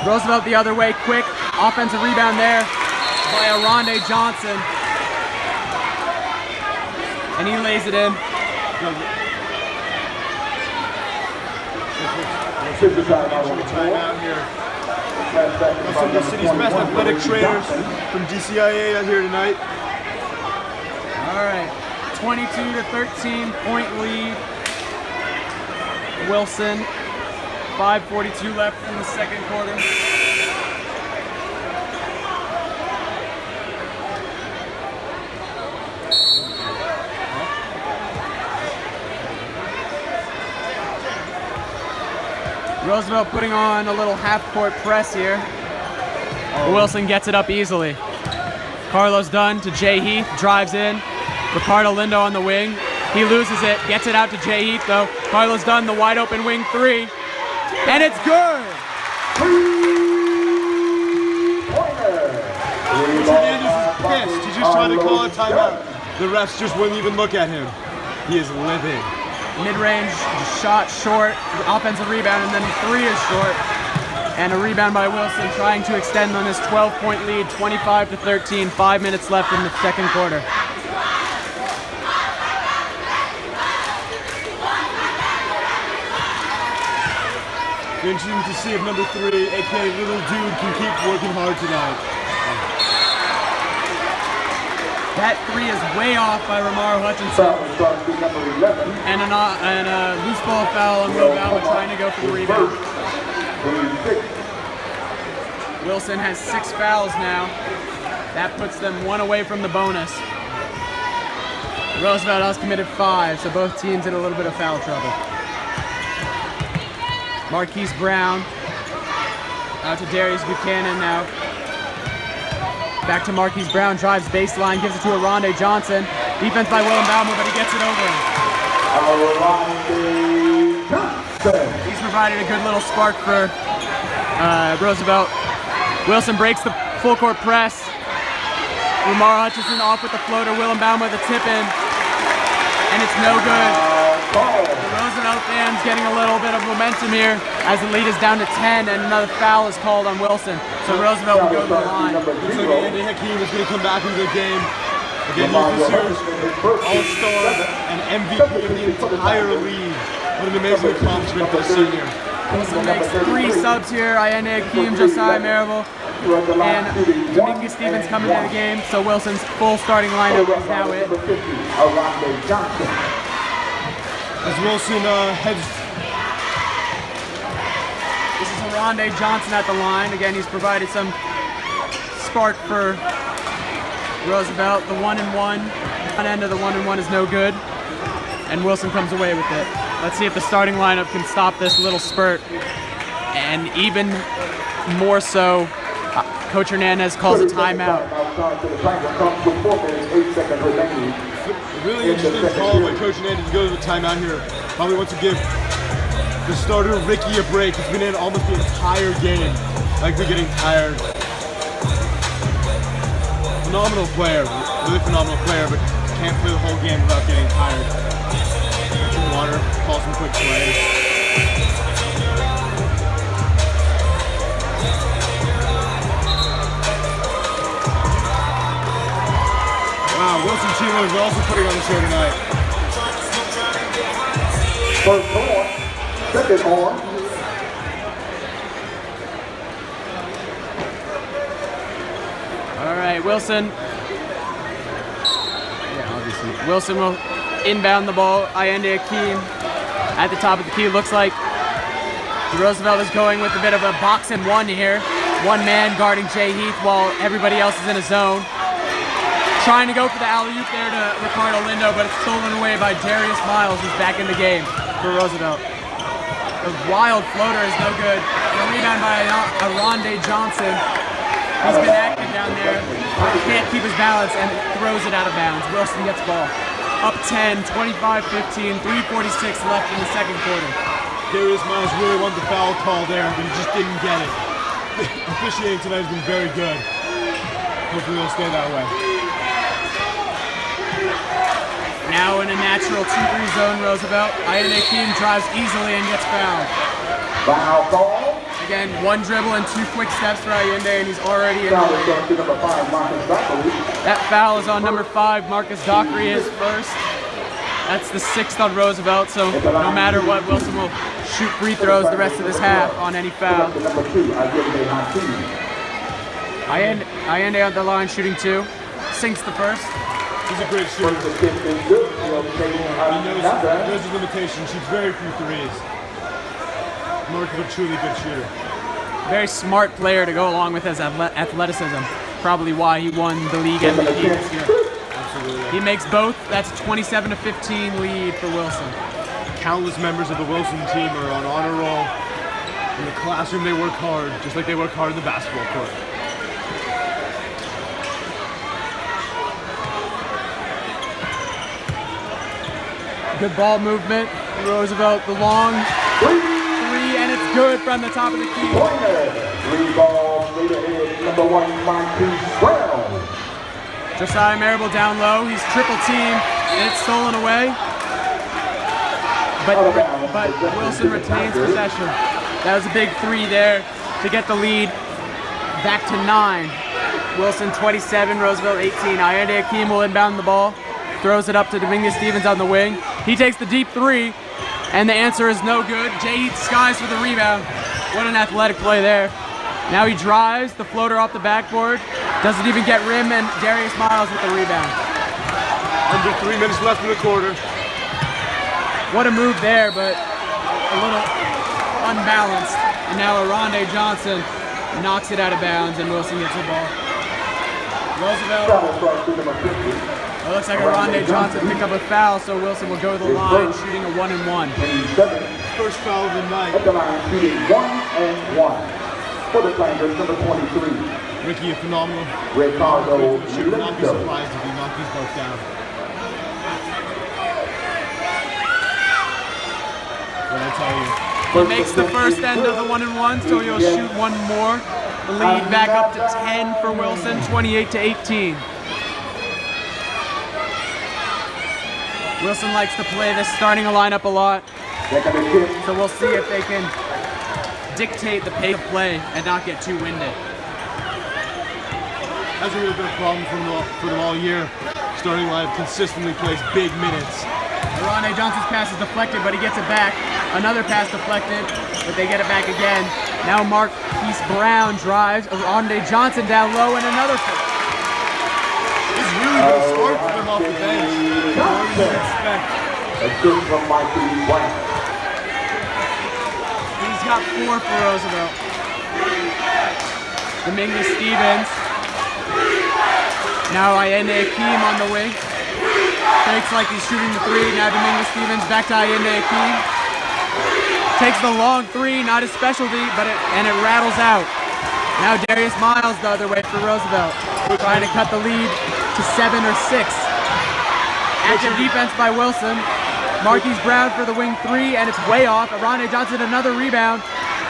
Roosevelt the other way, quick. Offensive rebound there by Aronde Johnson. And he lays it in. Timeout here. The city's best athletic trainers from DCIAA out here tonight. All right, 22-13 point lead. Wilson, 5:42 left in the second quarter. Roosevelt putting on a little half-court press here. Wilson gets it up easily. Carlos Dunn to Jay Heath, drives in. Ricardo Lindo on the wing. He loses it, gets it out to Jay Heath though. Carlos Dunn, the wide open wing three. And it's good! Hernandez is pissed. He just tried to call a timeout. The refs just wouldn't even look at him. He is livid. mid-range shot short, offensive rebound, and then three is short. And a rebound by Wilson, trying to extend on his 12-point lead, 25-13, 5 minutes left in the second quarter. Interesting to see if number 3, aka Little Dude, can keep working hard tonight. That three is way off by Ramaro Hutchinson. And a loose ball foul on Will Bauer trying to go for the rebound. Wilson has 6 fouls now. That puts them 1 away from the bonus. Roosevelt has committed 5, so both teams in a little bit of foul trouble. Marquise Brown out to Darius Buchanan now. Back to Marquise Brown, drives baseline, gives it to Aronde Johnson. Defense by Willem Baumer, but he gets it over him. He's provided a good little spark for Roosevelt. Wilson breaks the full court press. Lamar Hutchinson off with the floater. Willem Baumer with the tip in. And it's no good. The Roosevelt fans getting a little bit of momentum here as the lead is down to 10 and another foul is called on Wilson. So Roosevelt will go to the line. Looks like Andy Hakeem is going to come back into the game. Again, this year's All-Star and MVP of the entire league. What an amazing accomplishment for the senior. Wilson makes 3 subs here. Ayende Hakeem, Josiah Marable, and Dominguez Stevens coming into the game. So Wilson's full starting lineup is now it. As Wilson heads. This is Aronde Johnson at the line. Again, he's provided some spark for Roosevelt. The 1-1. One end of the 1-1 is no good. And Wilson comes away with it. Let's see if the starting lineup can stop this little spurt. And even more so, Coach Hernandez calls a timeout. Really interesting call by Coach Hernandez to go to the timeout here. Probably wants to give the starter Ricky a break. He's been in almost the entire game. Likely getting tired. Phenomenal player, really phenomenal player, but can't play the whole game without getting tired. Some water, call some quick plays. Wow, Wilson Chilo is also putting on the show tonight. First on, second on. All right, Wilson. Yeah, obviously. Wilson will inbound the ball. Ayende Hakeem at the top of the key. Looks like Roosevelt is going with a bit of a box and one here. One man guarding Jay Heath while everybody else is in a zone. Trying to go for the alley-oop there to Ricardo Lindo, but it's stolen away by Darius Miles, who's back in the game for Roosevelt. The wild floater is no good. The rebound by Aronde Johnson. He's been active down there. Can't keep his balance and throws it out of bounds. Wilson gets ball. Up 10, 25-15, 3:46 left in the second quarter. Darius Miles really wanted the foul call there, but he just didn't get it. Officiating tonight has been very good. Hopefully it'll stay that way. Now in a natural 2-3 zone, Roosevelt. Ayende Hakeem drives easily and gets fouled. Foul call. Again, 1 dribble and 2 quick steps for Ayende, and he's already in the lead. That foul is on number 5, Marcus Dockery, his first. That's the 6th on Roosevelt, so no matter what, Wilson will shoot free throws the rest of this half on any foul. Ayende on the line shooting 2. Sinks the first. He's a great shooter. He knows his limitations. Shoots very few threes. Mark is a truly good shooter. Very smart player to go along with his athleticism. Probably why he won the league MVP this year. Absolutely. He makes both. That's a 27-15 lead for Wilson. Countless members of the Wilson team are on honor roll. In the classroom, they work hard, just like they work hard in the basketball court. Good ball movement. Roosevelt, the long 3, and it's good from the top of the key. 3 balls, straight ahead, number 1, Marquise Brown. Josiah Marable down low. He's triple teamed, and it's stolen away. but Wilson retains possession. That was a big three there to get the lead back to 9. Wilson 27, Roosevelt 18. Ayende Akeem will inbound the ball, throws it up to Dominguez Stevens on the wing. He takes the deep three, and the answer is no good. Jay Heath skies for the rebound. What an athletic play there. Now he drives, the floater off the backboard, doesn't even get rim, and Darius Miles with the rebound. Under 3 minutes left in the quarter. What a move there, but a little unbalanced. And now Aronde Johnson knocks it out of bounds, and Wilson gets the ball. Roosevelt. It looks like Aronde Johnson picked up a foul, so Wilson will go to the line, shooting a 1-and-1. First foul of the night. At the line, shooting 1-and-1. For the Tigers, number 23. Ricky, a phenomenal. Ricardo Should not be surprised if he knocked these both down. What I tell you. He makes the first end of the 1-and-1, so he'll shoot one more. The lead back up to 10 for Wilson, 28-18. Wilson likes to play this starting a lineup a lot, so we'll see if they can dictate the pace of play and not get too winded. That's really been a problem for them all year. Starting lineup consistently plays big minutes. Aronde Johnson's pass is deflected, but he gets it back. Another pass deflected, but they get it back again. Now Marquise Brown drives. Aronde Johnson down low, and another pass. It's really good start for them off the bench. More than you expect. A good from Marquise Brown. He's got 4 for Roosevelt. Dominguez Stevens. Now Ayende Akeem on the wing. Fakes like he's shooting the 3. Now Dominguez Stevens back to Ayende Akeem. Takes the long 3, not his specialty, but it rattles out. Now Darius Miles the other way for Roosevelt, trying to cut the lead to 7 or 6. Active defense by Wilson. Marquise Brown for the wing 3, and it's way off. Aronde Johnson another rebound,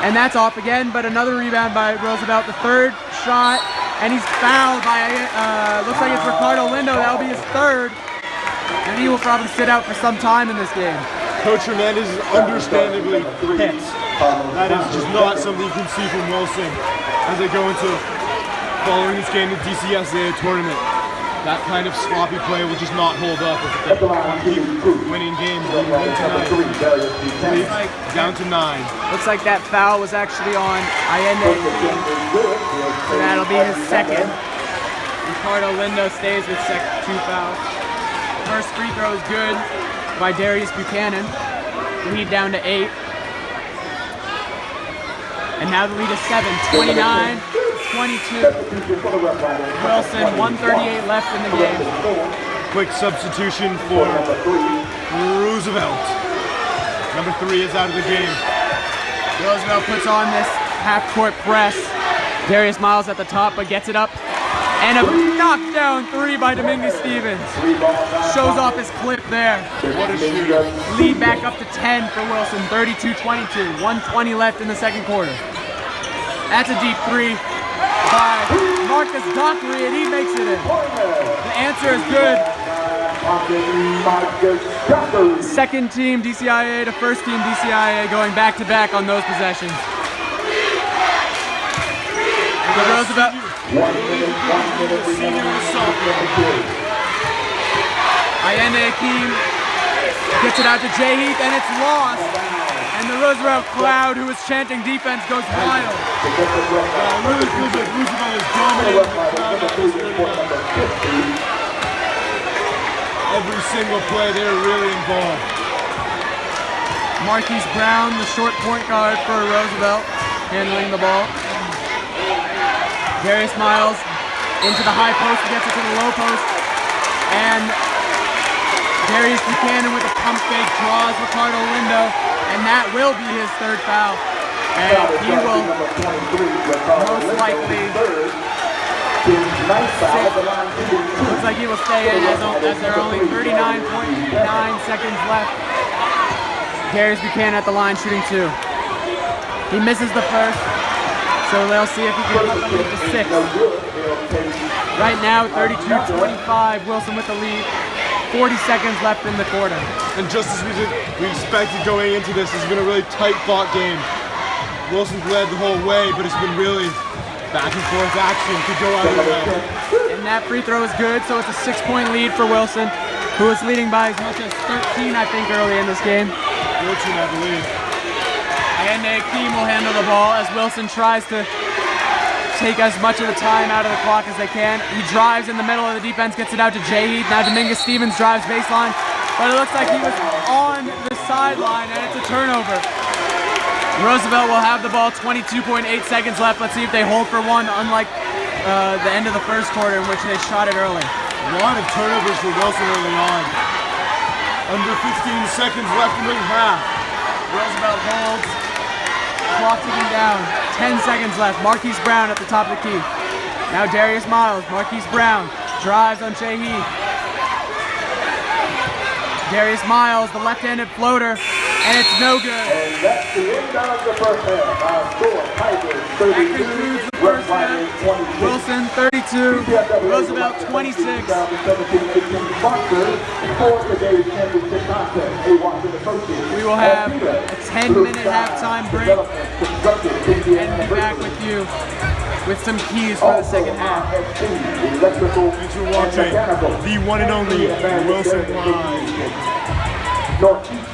and that's off again, but another rebound by Roosevelt. The third shot, and he's fouled by, looks like it's Ricardo Lindo. That'll be his 3rd, and he will probably sit out for some time in this game. Coach Hernandez is understandably pissed. That is just not something you can see from Wilson as they go into following this game, the DCIAA tournament. That kind of sloppy play will just not hold up if they want to keep winning games. They win tonight. Down to 9. Looks like that foul was actually on Ayende Akeem, so that'll be his 2nd. Ricardo Lindo stays with 2 fouls. First free throw is good by Darius Buchanan. Lead down to 8. And now the lead is 7, 29-22. Wilson, 1:38 left in the game. Quick substitution for Roosevelt. Number 3 is out of the game. Roosevelt puts on this half-court press. Darius Miles at the top, but gets it up. And a knockdown 3 by Dominguez Stevens. Shows off his clip there. What a shooter. Lead back up to 10 for Wilson, 32-22. 1:20 left in the second quarter. That's a deep 3 by Marcus Dockery, and he makes it in. The answer is good. Second team DCIAA to first team DCIAA going back-to-back on those possessions. Roosevelt. Ayende Akeem gets it out to Jay Heath, and it's lost. And the Roosevelt crowd, who was chanting defense, goes wild. It really feels like Roosevelt is dominating the crowd. Every single play, they're really involved. Marquise Brown, the short point guard for Roosevelt, handling the ball. Darius Miles into the high post, gets it to the low post, and Darius Buchanan with a pump fake draws Ricardo Lindo, and that will be his 3rd foul. And he will most likely looks like he will stay in as there are only 39.9 seconds left. Darius Buchanan at the line shooting 2. He misses the first. So they'll see if he can cut the lead to 6. Right now, 32-25, Wilson with the lead. 40 seconds left in the quarter. And just as we expected going into this, it's been a really tight-fought game. Wilson's led the whole way, but it's been really back and forth action. Could go either way. And that free throw is good, so it's a 6-point lead for Wilson, who was leading by as much as 13, I think, early in this game. 14, I believe. And Akeem will handle the ball as Wilson tries to take as much of the time out of the clock as they can. He drives in the middle of the defense, gets it out to Jay Heath. Now Dominguez Stevens drives baseline, but it looks like he was on the sideline, and it's a turnover. Roosevelt will have the ball, 22.8 seconds left. Let's see if they hold for one, unlike the end of the first quarter in which they shot it early. A lot of turnovers for Wilson early on. Under 15 seconds left in the half. Roosevelt holds. Clock ticking down. 10 seconds left. Marquise Brown at the top of the key. Now Darius Miles. Marquise Brown drives on Jay Heath. Darius Miles, the left-handed floater, and it's no good. And that's the end of the first half. Our score, Tigers 32. That concludes the first half. Wilson 32, Roosevelt 26. 2017-18 sponsor for today's championship contest. We will have a 10-minute halftime break and be back with you with some keys for the second half. Thanks for watching the one and only Wilson Live. Northeast.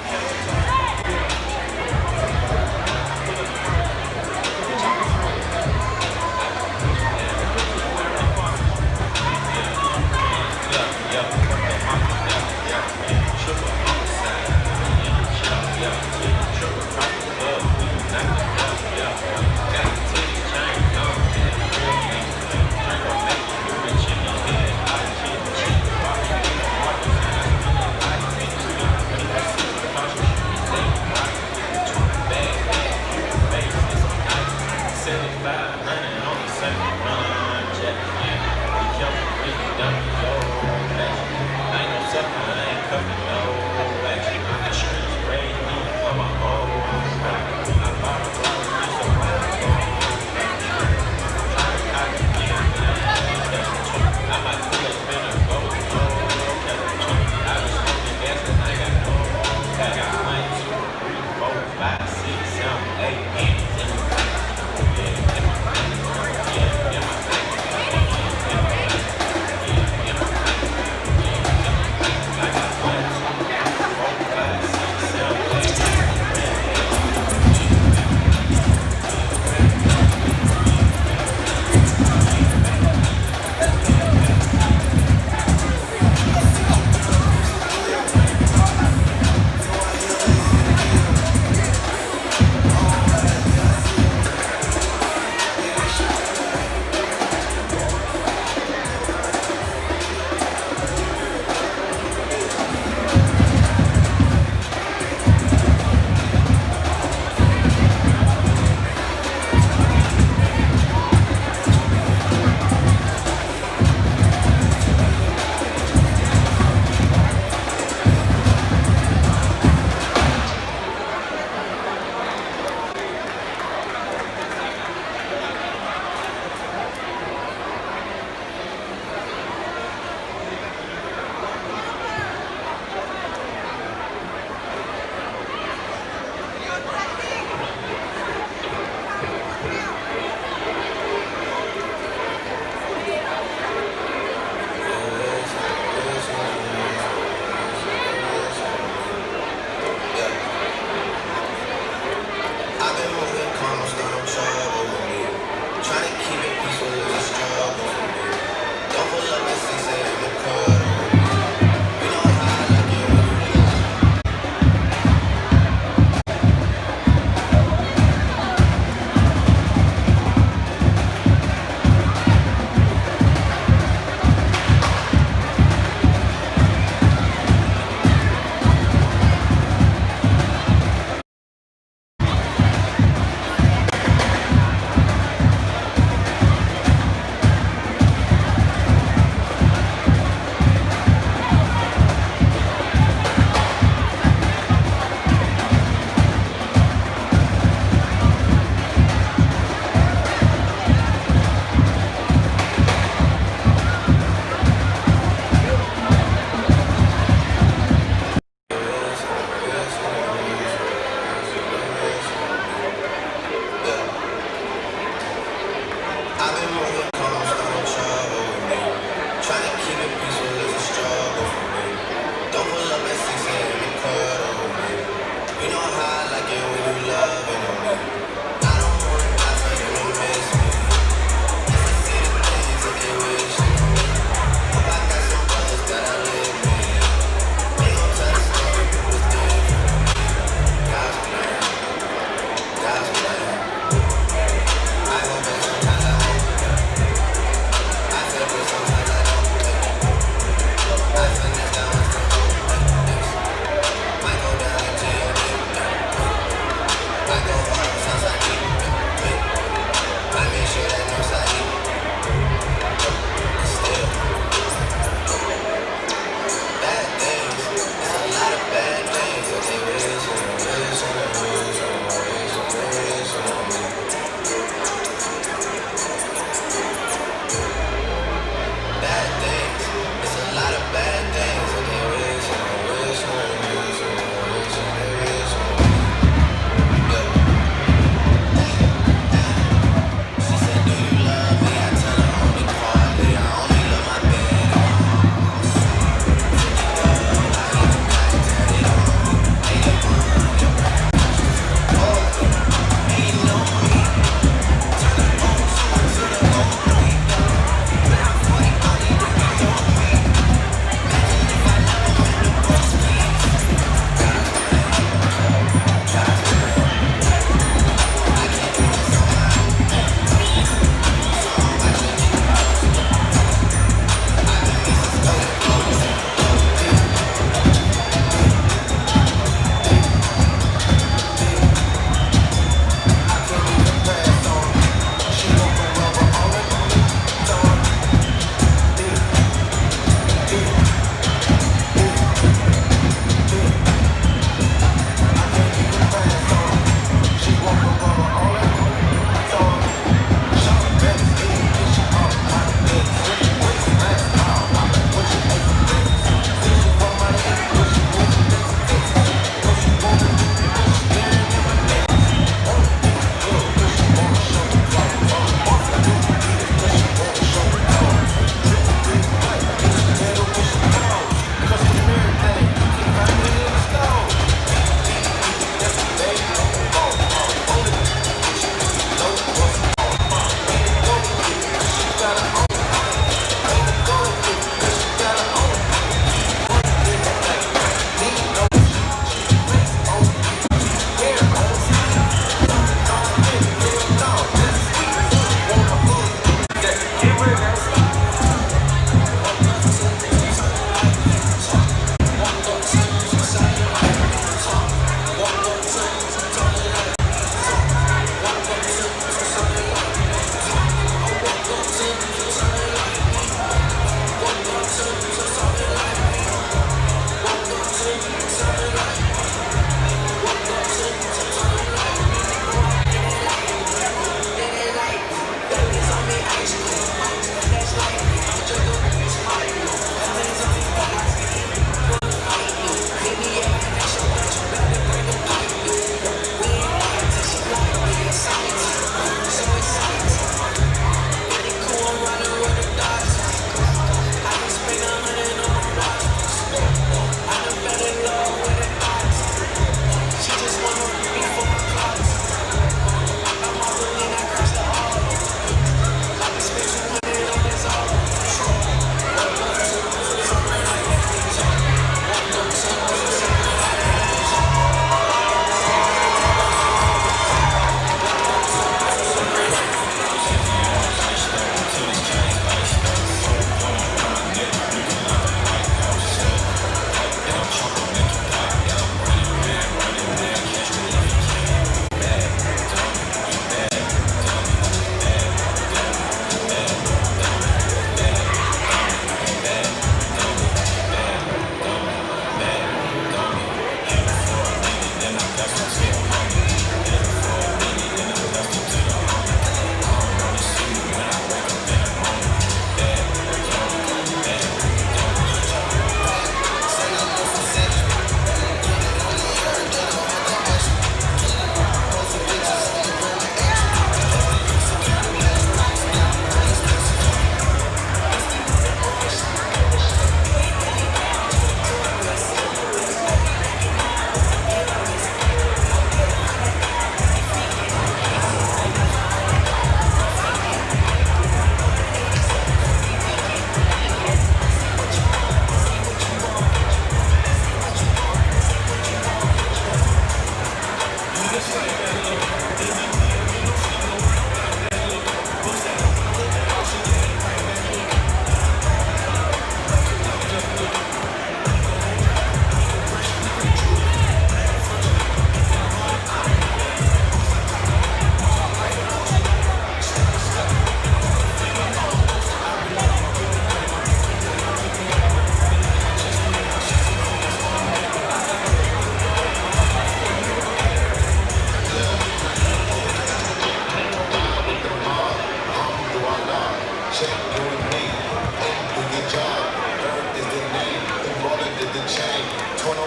Welcome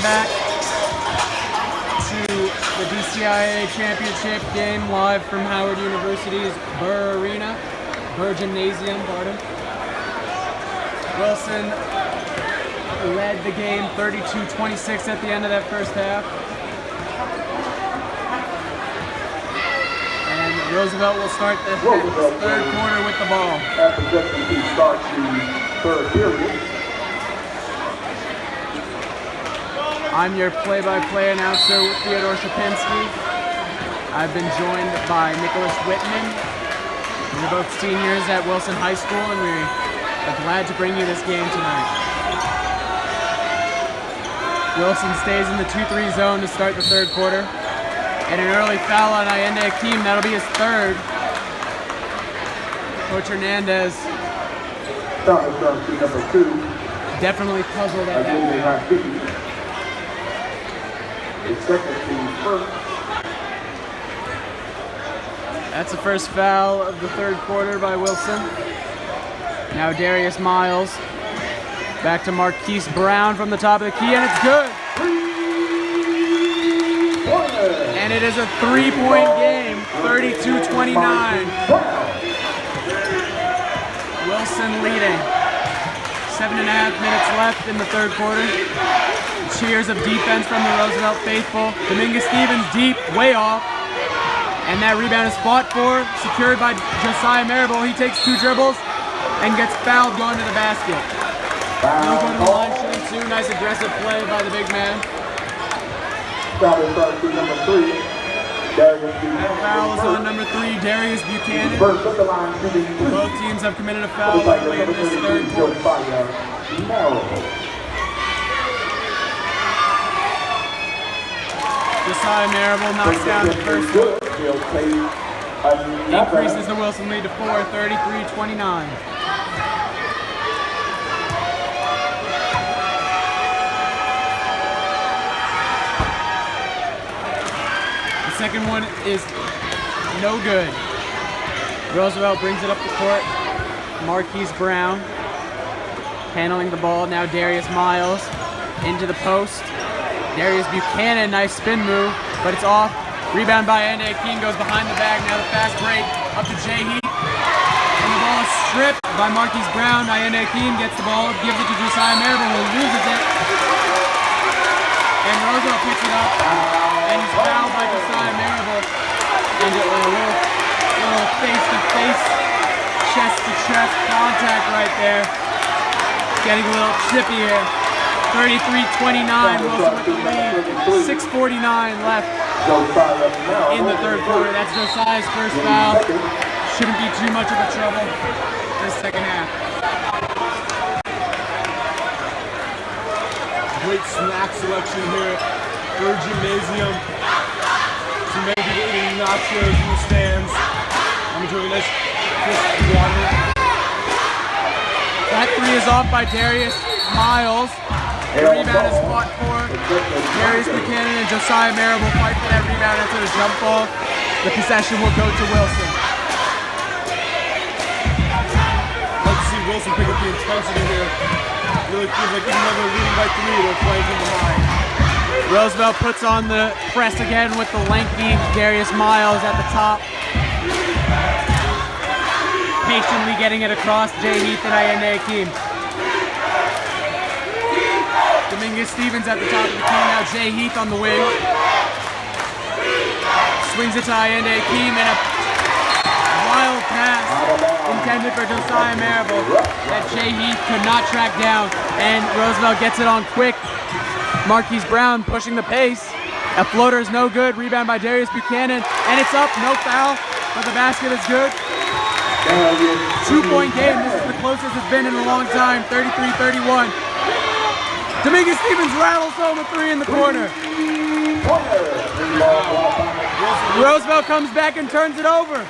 back to the DCIAA Championship game live from Howard University's Burr Arena, Burr Gymnasium, pardon. Wilson led the game 32-26 at the end of that first half. And Roosevelt will start the third quarter with the ball. After possession to start the third period. I'm your play-by-play announcer, Theodore Shapinski. I've been joined by Nicholas Whitman. We're both seniors at Wilson High School, and we are glad to bring you this game tonight. Wilson stays in the 2-3 zone to start the third quarter. And an early foul on Allende Akeem, that'll be his third. Coach Hernandez Number 2. definitely puzzled at that foul. That's the first foul of the third quarter by Wilson. Now Darius Miles. Back to Marquise Brown from the top of the key, and it's good. And it is a three-point game, 32-29. Wilson leading. 7.5 minutes left in the third quarter. Cheers of defense from the Roosevelt faithful. Dominguez Stevens deep, way off. And that rebound is fought for, secured by Josiah Marable. He takes 2 dribbles and gets fouled going to the basket. He'll go to the line, shooting 2. Nice aggressive play by the big man. Foul is number 3. That foul is on number 3, Darius Buchanan. Both teams have committed a foul early in this third quarter. Josiah Marable knocks down the first one. Increases the Wilson lead to 4, 33-29. The second one is no good. Roosevelt brings it up the court. Marquise Brown handling the ball. Now Darius Miles into the post. Darius Buchanan, nice spin move, but it's off. Rebound by Allende Akeem, goes behind the back. Now the fast break up to Jay Heath. And the ball is stripped by Marquise Brown. Allende Akeem gets the ball, gives it to Josiah Marable, who loses it. And Roosevelt picks it up, and he's fouled by Josiah Marable. And a little face-to-face, chest-to-chest contact right there. Getting a little chippy here. 33-29, Wilson with the lead. 6:49 left in the third quarter. That's Josiah's first foul. Shouldn't be too much of a trouble this second half. Great snack selection here at Burr Gymnasium. Some many people eating nachos in the stands. I'm enjoying this crisp water. That 3 is off by Darius Miles. The rebound is fought for. Darius Buchanan and Josiah Marable fight for that rebound into the jump ball. The possession will go to Wilson. I'd like to see Wilson pick up the intensity here. Really feels like even though they're leading by 3, they're playing from behind. Roosevelt puts on the press again with the lengthy Darius Miles at the top. Patiently getting it across Jay Heath and Allende Akeem. Dominguez Stevens at the top of the key. Now Jay Heath on the wing. Swings it to Allende Akeem, and a wild pass intended for Josiah Marable that Jay Heath could not track down. And Roosevelt gets it on quick. Marquise Brown pushing the pace. A floater is no good. Rebound by Darius Buchanan. And it's up. No foul. But the basket is good. 2-point game. This is the closest it's been in a long time. 33-31. Dominguez Stevens rattles home a 3 in the corner. Roosevelt comes back and turns it over.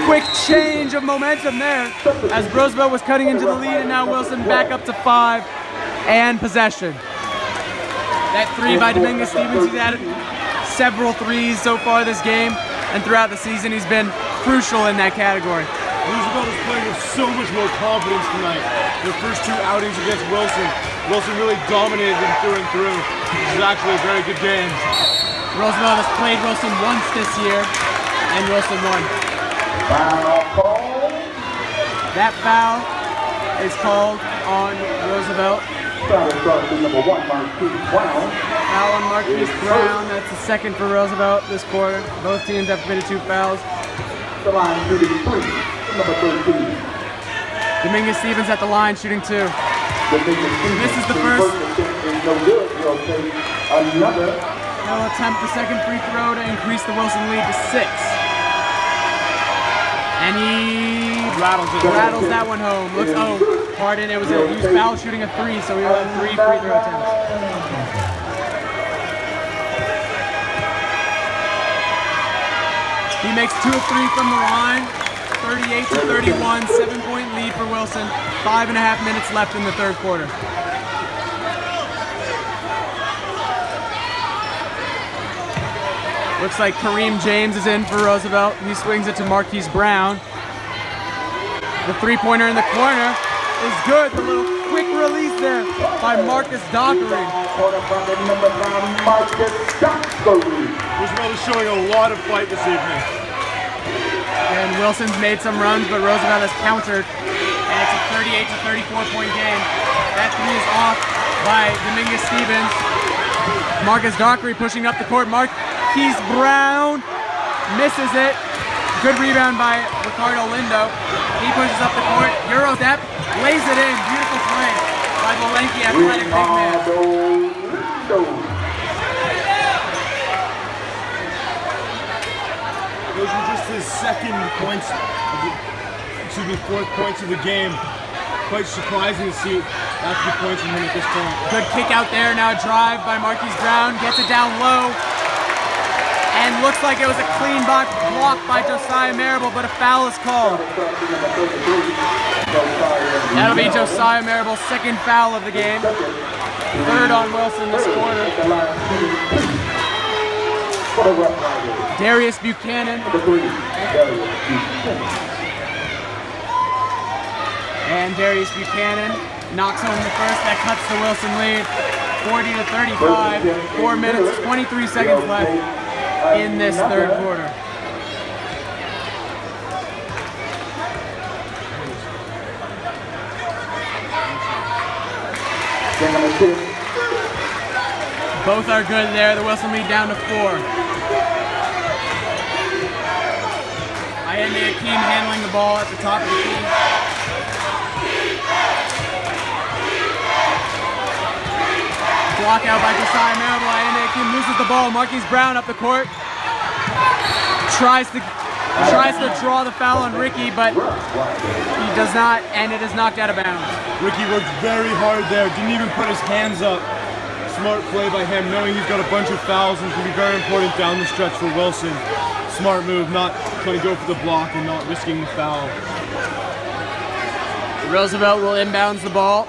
quick change of momentum there as Roosevelt was cutting into the lead, and now Wilson back up to 5 and possession. That 3 by Dominguez Stevens, he's added several threes so far this game, and throughout the season he's been crucial in that category. Roosevelt is playing with so much more confidence tonight. Their first 2 outings against Wilson, Wilson really dominated them through and through. This is actually a very good game. Roosevelt has played Wilson once this year, and Wilson won. That foul is called on Roosevelt. Foul on Marquise Brown. That's the second for Roosevelt this quarter. Both teams have committed 2 fouls. The line shooting 3, number 13. Dominguez Stevens at the line shooting 2. This is the first. No good. He'll take another. He'll attempt the second free throw to increase the Wilson lead to 6. And he rattles that one home. Looks, pardon, he was foul shooting a 3, so he will have 3 free throw attempts. He makes 2 of 3 from the line. 38 to 31, 7-point lead for Wilson. 5.5 minutes left in the third quarter. Looks like Kareem James is in for Roosevelt. He swings it to Marquise Brown. The 3-pointer in the corner is good. The little quick release there by Marcus Dockery. Roosevelt is showing a lot of fight this evening. And Wilson's made some runs, but Roosevelt has countered. And it's a 38 to 34-point game. That 3 is off by Dominguez Stevens. Marcus Dockery pushing up the court. Marquise Brown misses it. Good rebound by Ricardo Lindo. He pushes up the court. Euro step, lays it in. Beautiful play by the lanky athletic big man. Those were just his fourth points of the game. Quite surprising to see that few points from him at this point. Good kick out there. Now a drive by Marquise Brown. Gets it down low. And looks like it was a clean block by Josiah Marable, but a foul is called. That'll be Josiah Marable's second foul of the game. Third on Wilson this quarter. Darius Buchanan. And Darius Buchanan knocks home the first. That cuts the Wilson lead. 40 to 35. 4 minutes, 23 seconds left in this third quarter. Both are good there. The Wilson lead down to 4. Ayende Akeem handling the ball at the top of the key. Block out by Josiah Marable. Ayende Akeem loses the ball. Marquise Brown up the court. Tries to draw the foul on Ricky, but he does not, and it is knocked out of bounds. Ricky worked very hard there. Didn't even put his hands up. Smart play by him, knowing he's got a bunch of fouls and can be very important down the stretch for Wilson. Smart move, not trying to go for the block and not risking the foul. Roosevelt will inbounds the ball.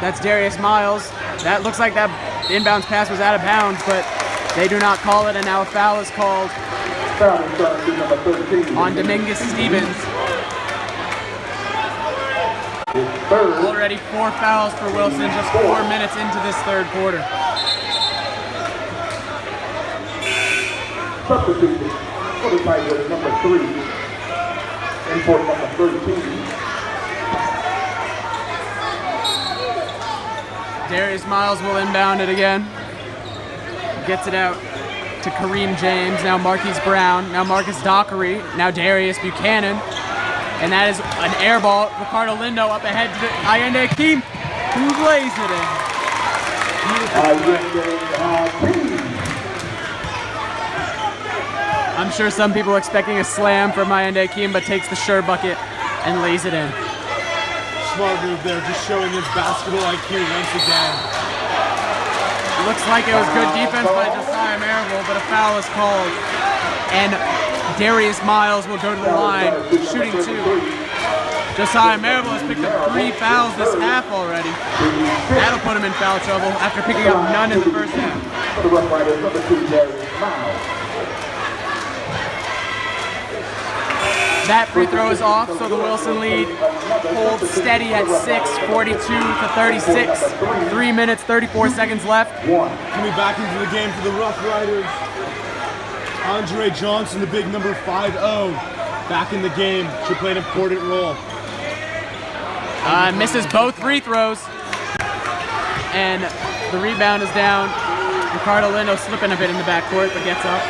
That's Darius Miles. That looks like that inbounds pass was out of bounds, but they do not call it, and now a foul is called on Dominguez Stevens. Already 4 fouls for Wilson, just 4 minutes into this third quarter. Substituted for the Tigers, number 3, and for number 13. Darius Miles will inbound it again. Gets it out to Kareem James, now Marquise Brown, now Marcus Dockery, now Darius Buchanan. And that is an air ball. Ricardo Lindo up ahead to Ayende Akeem, who lays it in. I'm sure some people are expecting a slam from Ayende Akeem, but takes the sure bucket and lays it in. Smart move there, just showing his basketball IQ once again. Looks like it was good defense by Josiah Marable, but a foul is called. And Darius Miles will go to the line, shooting 2. Josiah Marable has picked up 3 fouls this half already. That'll put him in foul trouble after picking up none in the first half. For the Rough Riders, number 2, Darius Miles. That free throw is off, so the Wilson lead holds steady at 6, 42-36. 3 minutes, 34 seconds left. Coming back into the game for the Rough Riders, Andre Johnson, the big number 5-0, back in the game, should play an important role. Misses both free throws, and the rebound is down. Ricardo Lindo slipping a bit in the backcourt, but gets up.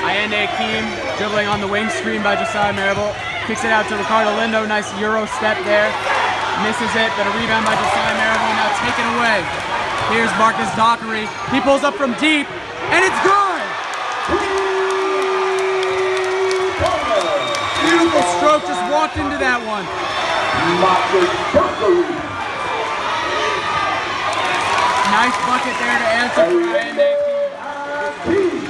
Ayende Akeem dribbling on the wing, screen by Josiah Marable. Kicks it out to Ricardo Lindo, nice Euro step there. Misses it, but a rebound by Josiah Marable, now taken away. Here's Marcus Dockery. He pulls up from deep, and it's good! Beautiful stroke, just walked into that one. Nice bucket there to answer for Ayende Akeem.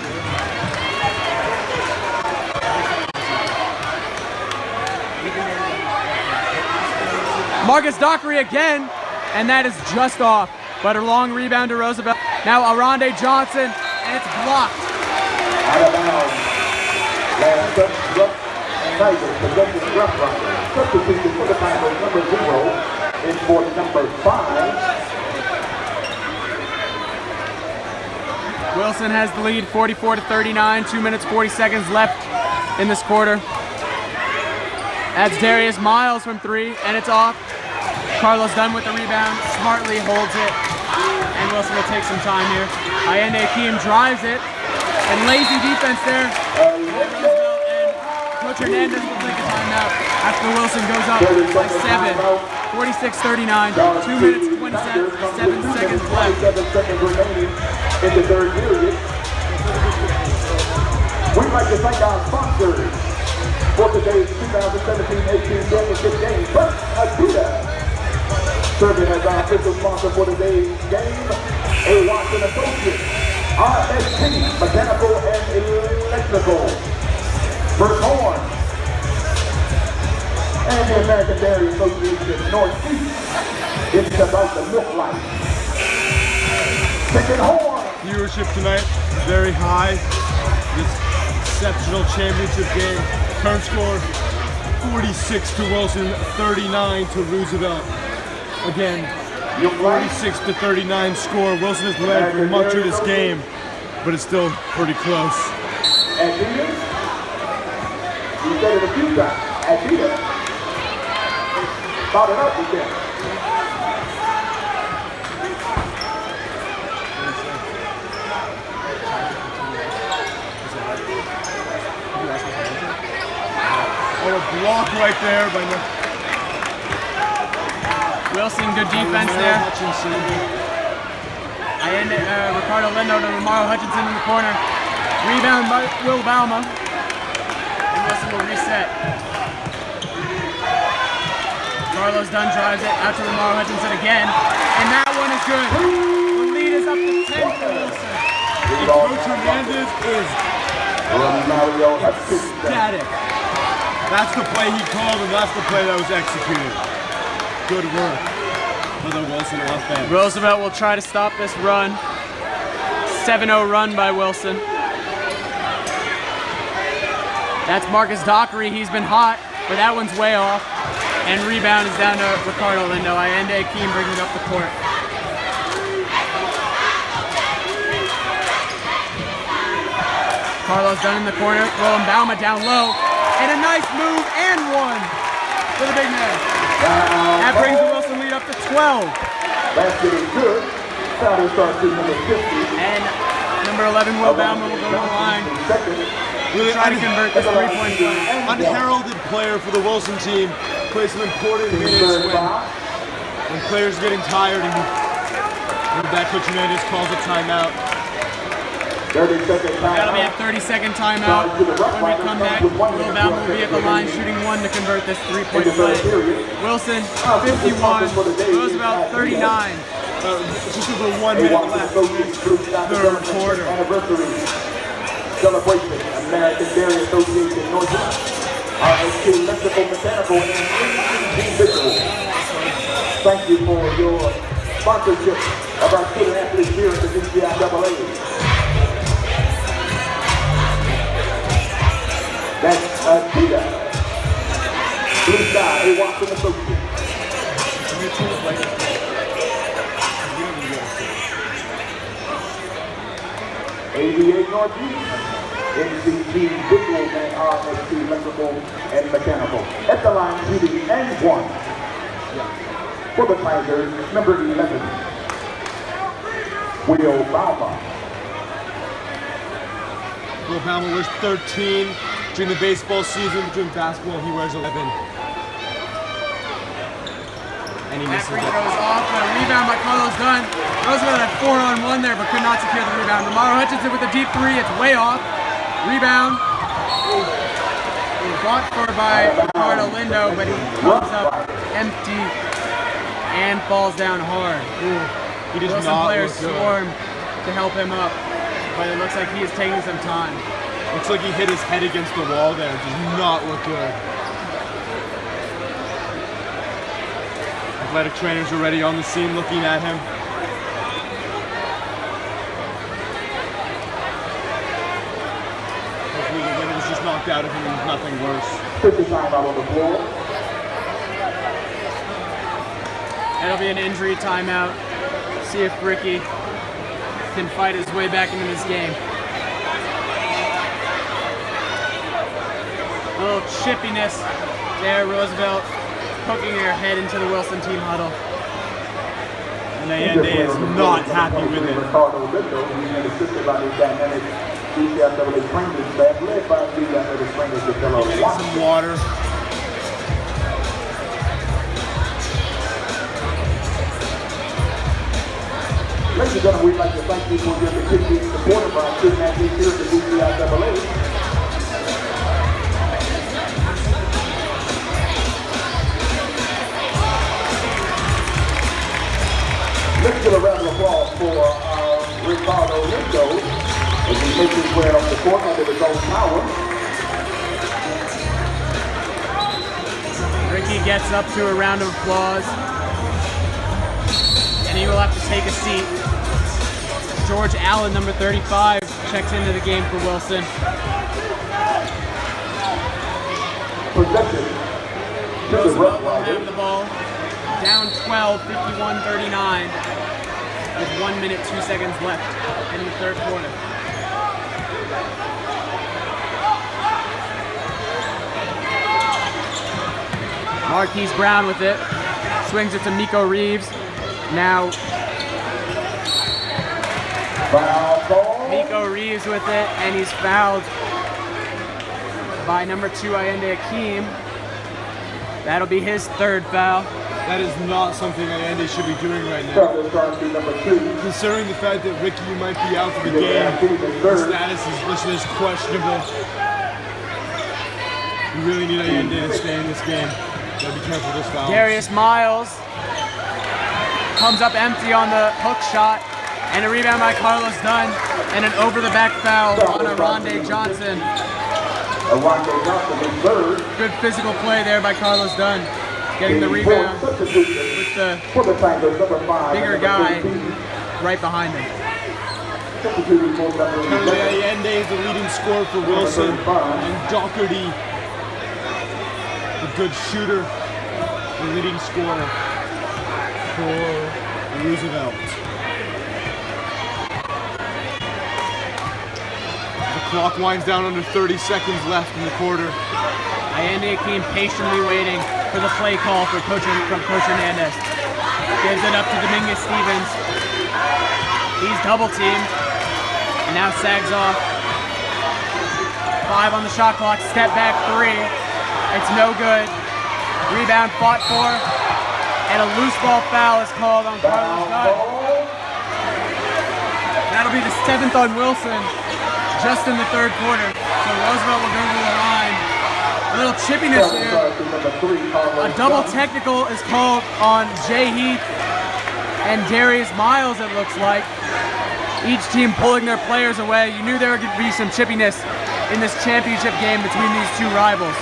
Marcus Dockery again, and that is just off. But a long rebound to Roosevelt. Now Arande Johnson, and it's blocked. Out of bounds. Last touch, Rough Riders, possession Rough Riders. Substitution for the Tigers, number 0, is for number 5. Wilson has the lead, 44-39. 2 minutes, 40 seconds left in this quarter. That's Darius Miles from 3, and it's off. Carlos Dunn with the rebound, smartly holds it, and Wilson will take some time here. Ayende Akeem drives it, and lazy defense there. Roosevelt and Coach Hernandez will take a timeout after Wilson goes up by 7. 46-39, 2 minutes, 27 seconds left. 27 seconds remaining in the third period. We'd like to thank our sponsors for today's 2017-18 championship game. First, Adidas. Serving as our official sponsor for today's game, A. Watson Associates, RST, Mechanical and Electrical, First Horn, and the American Dairy Association Northeast. It's about the milk life. Second Horn. Viewership tonight, very high. This exceptional championship game. Current score, 46 to Wilson, 39 to Roosevelt. Again, 46-39 score. Wilson has led for much of this game, but it's still pretty close. Adidas. You said it a few times. Adidas. Start it up again. Oh, a block right there by Wilson, good defense there. Ricardo Lindo to Lamar Hutchinson in the corner. Rebound by Will Bauman. And Wilson will reset. Carlos Dunn drives it out to Lamar Hutchinson again. And that one is good. The lead is up to 10 for Wilson. And Coach Hernandez is ecstatic. That's the play he called, and that's the play that was executed. Good work for the Wilson offense. Roosevelt will try to stop this run. 7-0 run by Wilson. That's Marcus Dockery. He's been hot, but that one's way off. And rebound is down to Ricardo Lindo. Ayende Akeem brings it up the court. Carlos Dunn in the corner. Willem Bauma down low. And a nice move and one for the big man. That brings the Wilson lead up to 12. Basket is good. Foul starts to number 50. And number 11, Will Bauma, will go to the line. Really Try to convert this three-point play. Unheralded player for the Wilson team. Plays some important minutes when players are getting tired and that Coach Hernandez calls a timeout. 30-second timeout. That'll be a 30-second timeout. When we come back, Will Bauma will be at the line shooting one to convert this three-point play. Wilson, 51, Roosevelt, 39. Just over 1 minute left in this third quarter. Celebration, American Dairy Association, Northern, RSK Electrical, Mechanical, and Individual. Thank you for your sponsorship of our student athletes here at the DCIAA. That's Tita, Blue Sky, A. Watson Associates. 88 Northeast, NCG Visual and RSC Electrical and Mechanical. At the line, shooting and 1. For the Tigers, number 11, Will Baumer. Will Baumer wears 13 during the baseball season. During basketball, he wears 11. And he misses That free it. throw is off, but a rebound by Carlos Dunn. Roosevelt had 4-on-1 there, but could not secure the rebound. Romano Hutchinson with a deep three, it's way off. Rebound. Fought for by Ricardo Lindo, but he comes up empty and falls down hard. He does Wilson not players look good. swarm to help him up, but it looks like he is taking some time. Looks like he hit his head against the wall there. It does not look good. Athletic trainers are already on the scene looking at him. Hopefully the wind was just knocked out of him and there's nothing worse. 50 time out on the floor. That'll be an injury timeout. See if Ricky can fight his way back into this game. A little chippiness there, Roosevelt poking her head into the Wilson team huddle. And Allende is not happy with it. Ricardo Lindo, who's been assisted by his dynamic DCIAA training staff, led by DCIAA trainers DeFellow. Getting some water. Ladies and gentlemen, we'd like to thank you for your continued support of our student athletes here at the DCIAA. Let's give a round of applause for Ricardo Lindo as he makes his way off the court under his own power. Ricky gets up to a round of applause, and he will have to take a seat. George Allen, number 35, checks into the game for Wilson. Possession. Roosevelt will have the ball. Down 12, 51-39, with 1 minute, 2 seconds left in the third quarter. Marquise Brown with it. Swings it to Miko Reeves. Now Foul ball. Miko Reeves with it, and he's fouled by number 2, Allende Akeem. That'll be his third foul. That is not something Allende should be doing right now. Foul starts to number 2. Considering the fact that Ricky might be out for the game, his status is listed as questionable. We really need Allende to stay in this game. Gotta be careful with this foul. Darius Miles comes up empty on the hook shot, and a rebound by Carlos Dunn, and an over-the-back foul on Aronde Johnson. Aronde Johnson is third. Good physical play there by Carlos Dunn, getting the rebound with the bigger guy right behind him. Currently, Allende is the leading scorer for Wilson, and Doherty, a good shooter, the leading scorer for Roosevelt. The clock winds down under 30 seconds left in the quarter. Allende Akeem patiently waiting for the play call from Coach Hernandez. Gives it up to Dominguez Stevens. He's double teamed and now sags off. 5 on the shot clock, step back 3. It's no good. Rebound fought for, and a loose ball foul is called on Carlos Dunn. That'll be the 7th on Wilson, just in the third quarter. So Roosevelt will go to the line. A little chippiness here. A double technical is called on Jay Heath and Darius Miles, it looks like. each team pulling their players away. You knew there would be some chippiness in this championship game between these two rivals.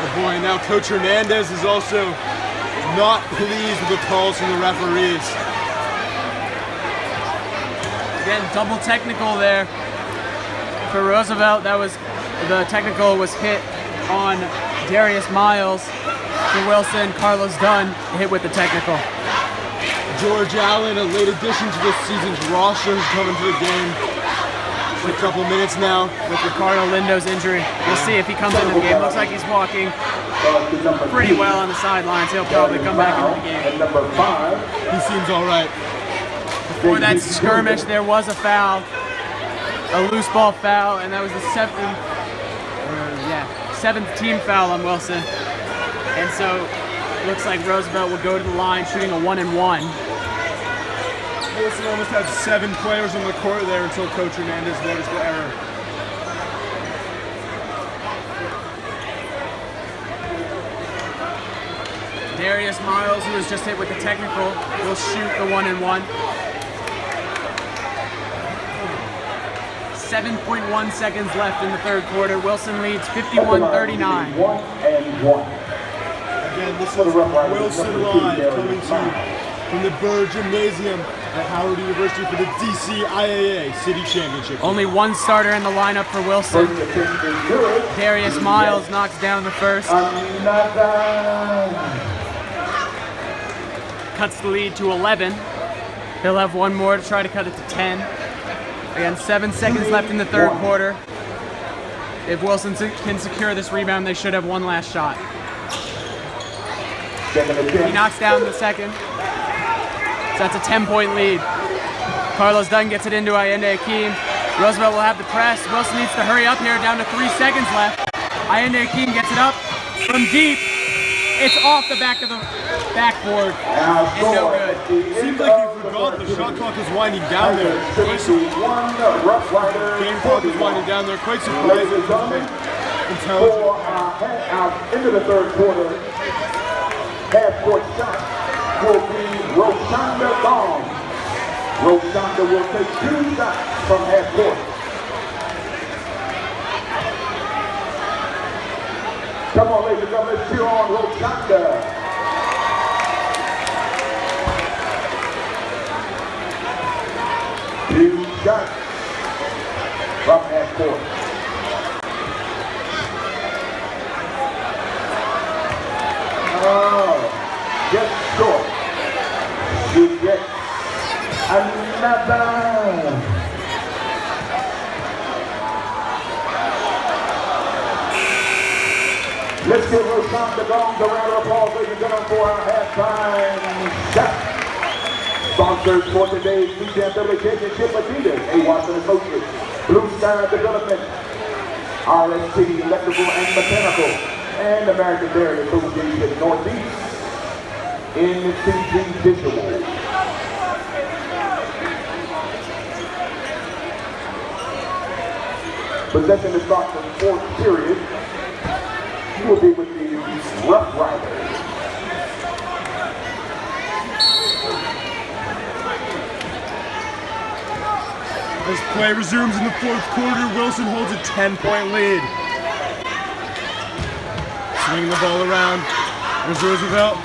Oh boy, now Coach Hernandez is also not pleased with the calls from the referees. Again, double technical there for Roosevelt. That was, the technical was hit on Darius Miles. For Wilson, Carlos Dunn hit with the technical. George Allen, a late addition to this season's roster, is coming to the game in a couple minutes now. With Ricardo Lindo's injury. We'll see if he comes into the game. Looks like he's walking pretty well on the sidelines. He'll probably come back into the game. He seems all right. Before that skirmish, there was a foul, a loose ball foul, and that was the seventh team foul on Wilson. And so, looks like Roosevelt will go to the line shooting a 1-and-1. Wilson almost had 7 players on the court there until Coach Hernandez noticed the error. Darius Miles, who was just hit with the technical, will shoot the 1-and-1. 7.1 seconds left in the third quarter. Wilson leads 51-39. 1-and-1. Again, this is Wilson Live coming to you from the Burr Gymnasium at Howard University for the DCIAA City Championship. Only one starter in the lineup for Wilson. Darius Miles knocks down the first. Cuts the lead to 11. He'll have one more to try to cut it to 10. Again, 7 seconds left in the third quarter. If Wilson can secure this rebound, they should have one last shot. He knocks down the second. So that's a 10-point lead. Carlos Dunn gets it into Allende Akeem. Roosevelt will have the press. Wilson needs to hurry up here, down to 3 seconds left. Allende Akeem gets it up from deep. It's off the back of the backboard. And no good. Seems like you forgot the shot clock was winding down there. Game clock was winding down there. Quite surprising. Intelligent. Out into the third quarter. Half-court shot will be Roshonda Gong. Roshonda will take 2 shots from half-court. Come on, ladies and gentlemen, let's cheer on Roshonda. Two shots from half-court. Just short. She gets another. Let's give Roshonda Gomes a round of applause, ladies and gentlemen, for our halftime shot. Sponsors for today's NCAA Championship Adidas, A. Watson Associates, Blue Sky Development, RST Electrical and Mechanical, and American Dairy Association Northeast, NCG Visual. Possession to start the fourth period. He will be with the Rough Riders. As play resumes in the fourth quarter, Wilson holds a 10-point lead. Swinging the ball around. There's Roosevelt.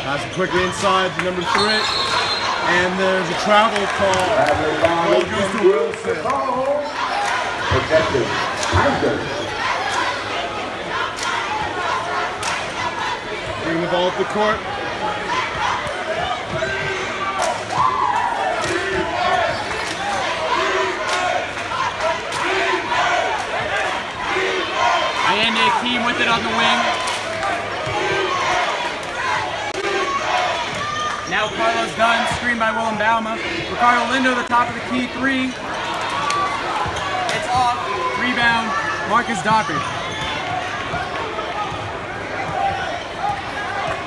Pass it quickly inside to number 3. And there's a travel call. Ball goes to Wilson. Possession. Bring the ball up the court. Allende Akeem with it on the wing. Now Carlos Dunn, screened by Willem Bauma. Ricardo Lindo, the top of the key 3. It's off. Rebound, Marcus Dockard.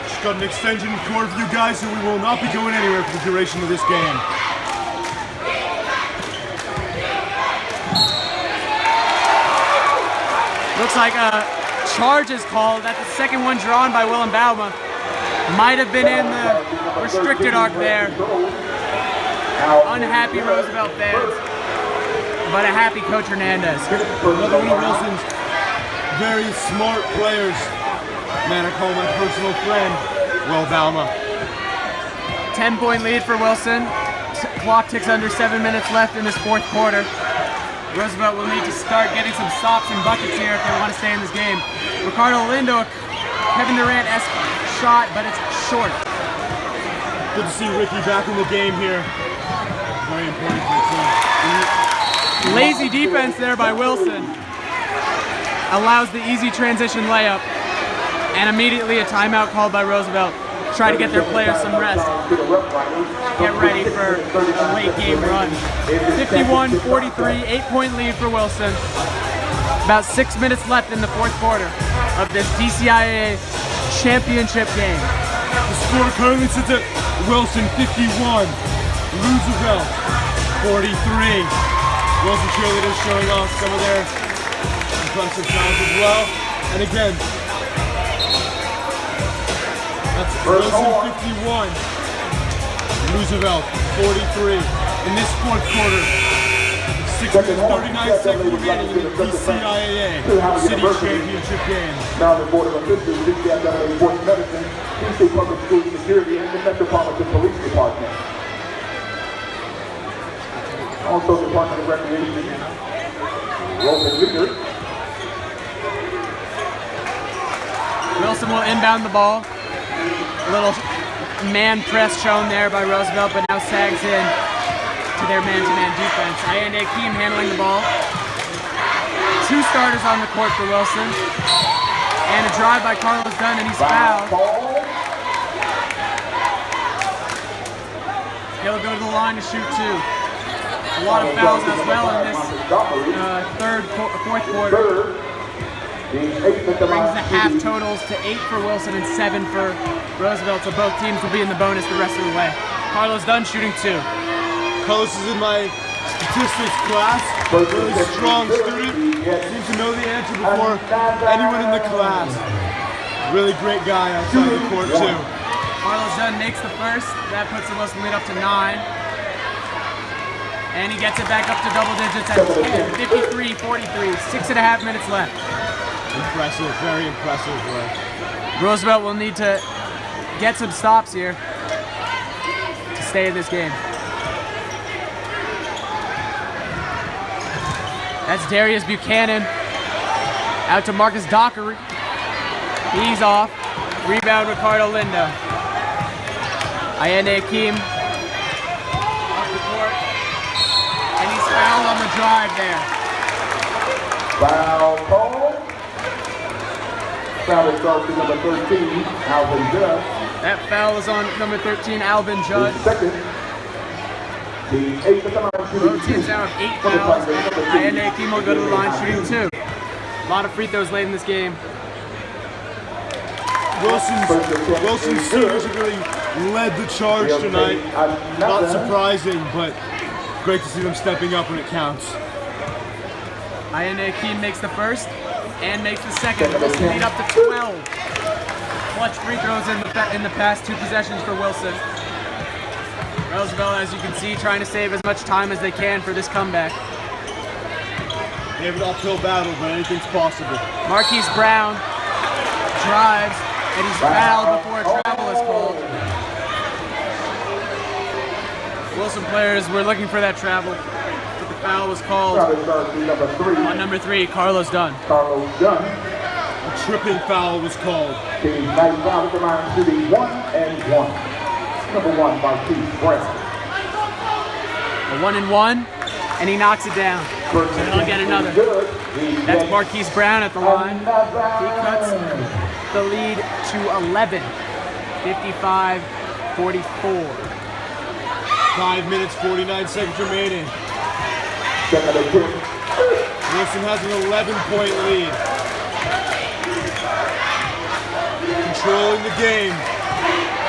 Just got an extension cord for you guys, so we will not be going anywhere for the duration of this game. Looks like a charge is called. That's the second one drawn by Willem Bauma. Might have been in the restricted arc there. Unhappy Roosevelt fans, but a happy Coach Hernandez. Another one of Wilson's very smart players. Man, I call my personal friend, Will Balma. 10-point lead for Wilson. Clock ticks under 7 minutes left in this fourth quarter. Roosevelt will need to start getting some stops and buckets here if they want to stay in this game. Ricardo Lindo, Kevin Durant-esque shot, but it's short. Good to see Ricky back in the game here. Very important for the team. Lazy defense there by Wilson. Allows the easy transition layup. And immediately a timeout called by Roosevelt. Try to get their players some rest. Get ready for a late game run. 51-43, 8-point lead for Wilson. About 6 minutes left in the fourth quarter of this DCIAA championship game. The score currently sits at Wilson 51, Roosevelt 43. Wilson cheerleaders showing off some of their impressive talent as well. And again, that's Wilson 51, Roosevelt 43. In this fourth quarter, 6 minutes 39 seconds remaining in the DCIAA City Championship game. Now the Board of Officials, DCIAA Sports Medicine, Houston Public School Security, and the Metropolitan Police Department. Also Department of Recreation, Roman Liquor. Wilson will inbound the ball. A little man press shown there by Roosevelt, but now sags in to their man-to-man defense. Ayende Akeem handling the ball. 2 starters on the court for Wilson. And a drive by Carlos Dunn, and he's fouled. He'll go to the line to shoot 2. A lot of fouls as well in this fourth quarter. Brings the half totals to 8 for Wilson and 7 for Roosevelt, so both teams will be in the bonus the rest of the way. Carlos Dunn shooting 2. Carlos is in my statistics class, really strong student, seems to know the answer before anyone in the class. Really great guy outside the court too. Carlos Dunn makes the first, that puts the Wilson lead up to 9. And he gets it back up to double digits at 10, 53-43, 6.5 minutes left. Impressive, very impressive work. Roosevelt will need to get some stops here to stay in this game. That's Darius Buchanan out to Marcus Dockery. He's off. Rebound Ricardo Lindo. Ayende Akeem off the court. And he's fouled on the drive there. Foul call. Foul starts to number 13, Alvin Judd. That foul is on number 13, Alvin Judd. Second. The 8th of the line shooting. Both teams now have 8 fouls. Ayende Akeem will go to the line shooting 2. A lot of free throws late in this game. Wilson's seniors have really led the charge tonight. Not surprising, but great to see them stepping up when it counts. Ayende Akeem makes the first and makes the second. Wilson lead up to 12. Clutch free throws in the past 2 possessions for Wilson. Roosevelt, as you can see, trying to save as much time as they can for this comeback. They have an uphill battle, but anything's possible. Marquise Brown drives, and he's fouled before a travel is called. Wilson players were looking for that travel, but the foul was called on number 3, Carlos Dunn. A tripping foul was called. Team night foul at the line shooting 1 and 1. Number 1, Marquise Brown. A 1 and 1, and he knocks it down. And he'll get another. That's Marquise Brown at the line. He cuts the lead to 11, 55-44. 5 minutes, 49 seconds remaining. Wilson has an 11-point lead. Controlling the game.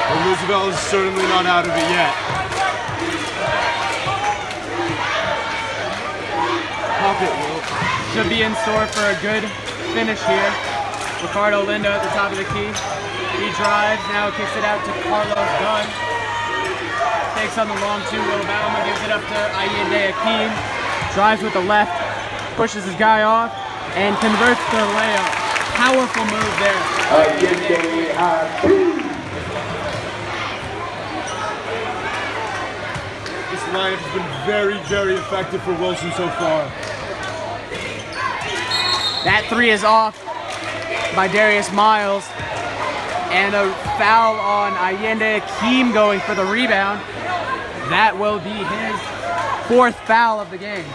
But Roosevelt is certainly not out of it yet. Should be in store for a good finish here. Ricardo Lindo at the top of the key. He drives, now kicks it out to Carlos Dunn. Takes on the long two, Alabama gives it up to Allende Akeem. Drives with the left, pushes his guy off, and converts the layup. Powerful move there. This lineup has been very, very effective for Wilson so far. That three is off by Darius Miles. And a foul on Allende Akeem going for the rebound. That will be his fourth foul of the game.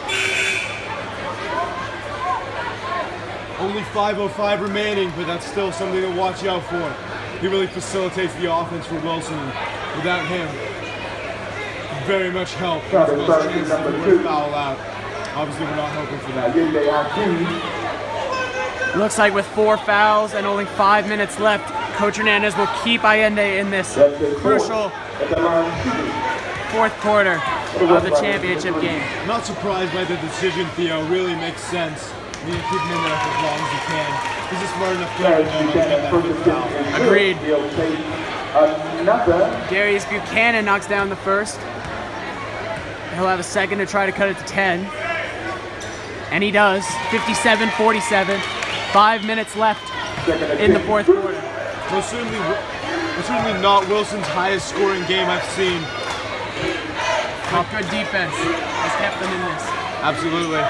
Only 5:05 remaining, but that's still something to watch out for. He really facilitates the offense for Wilson. Without him, very much help. Chances to foul out. Obviously, we're not hoping for that. Looks like with 4 fouls and only 5 minutes left, Coach Hernandez will keep Allende in this crucial fourth quarter of the championship game. Not surprised by the decision, Theo. Really makes sense. You need to keep him in there for as long as you can. He's a smart enough player to know not to get that fifth foul. Agreed. Darius Buchanan knocks down the first. He'll have a second to try to cut it to 10. And he does. 57-47. 5 minutes left in the fourth quarter. Most certainly not Wilson's highest scoring game I've seen. But good defense has kept them in this. Absolutely.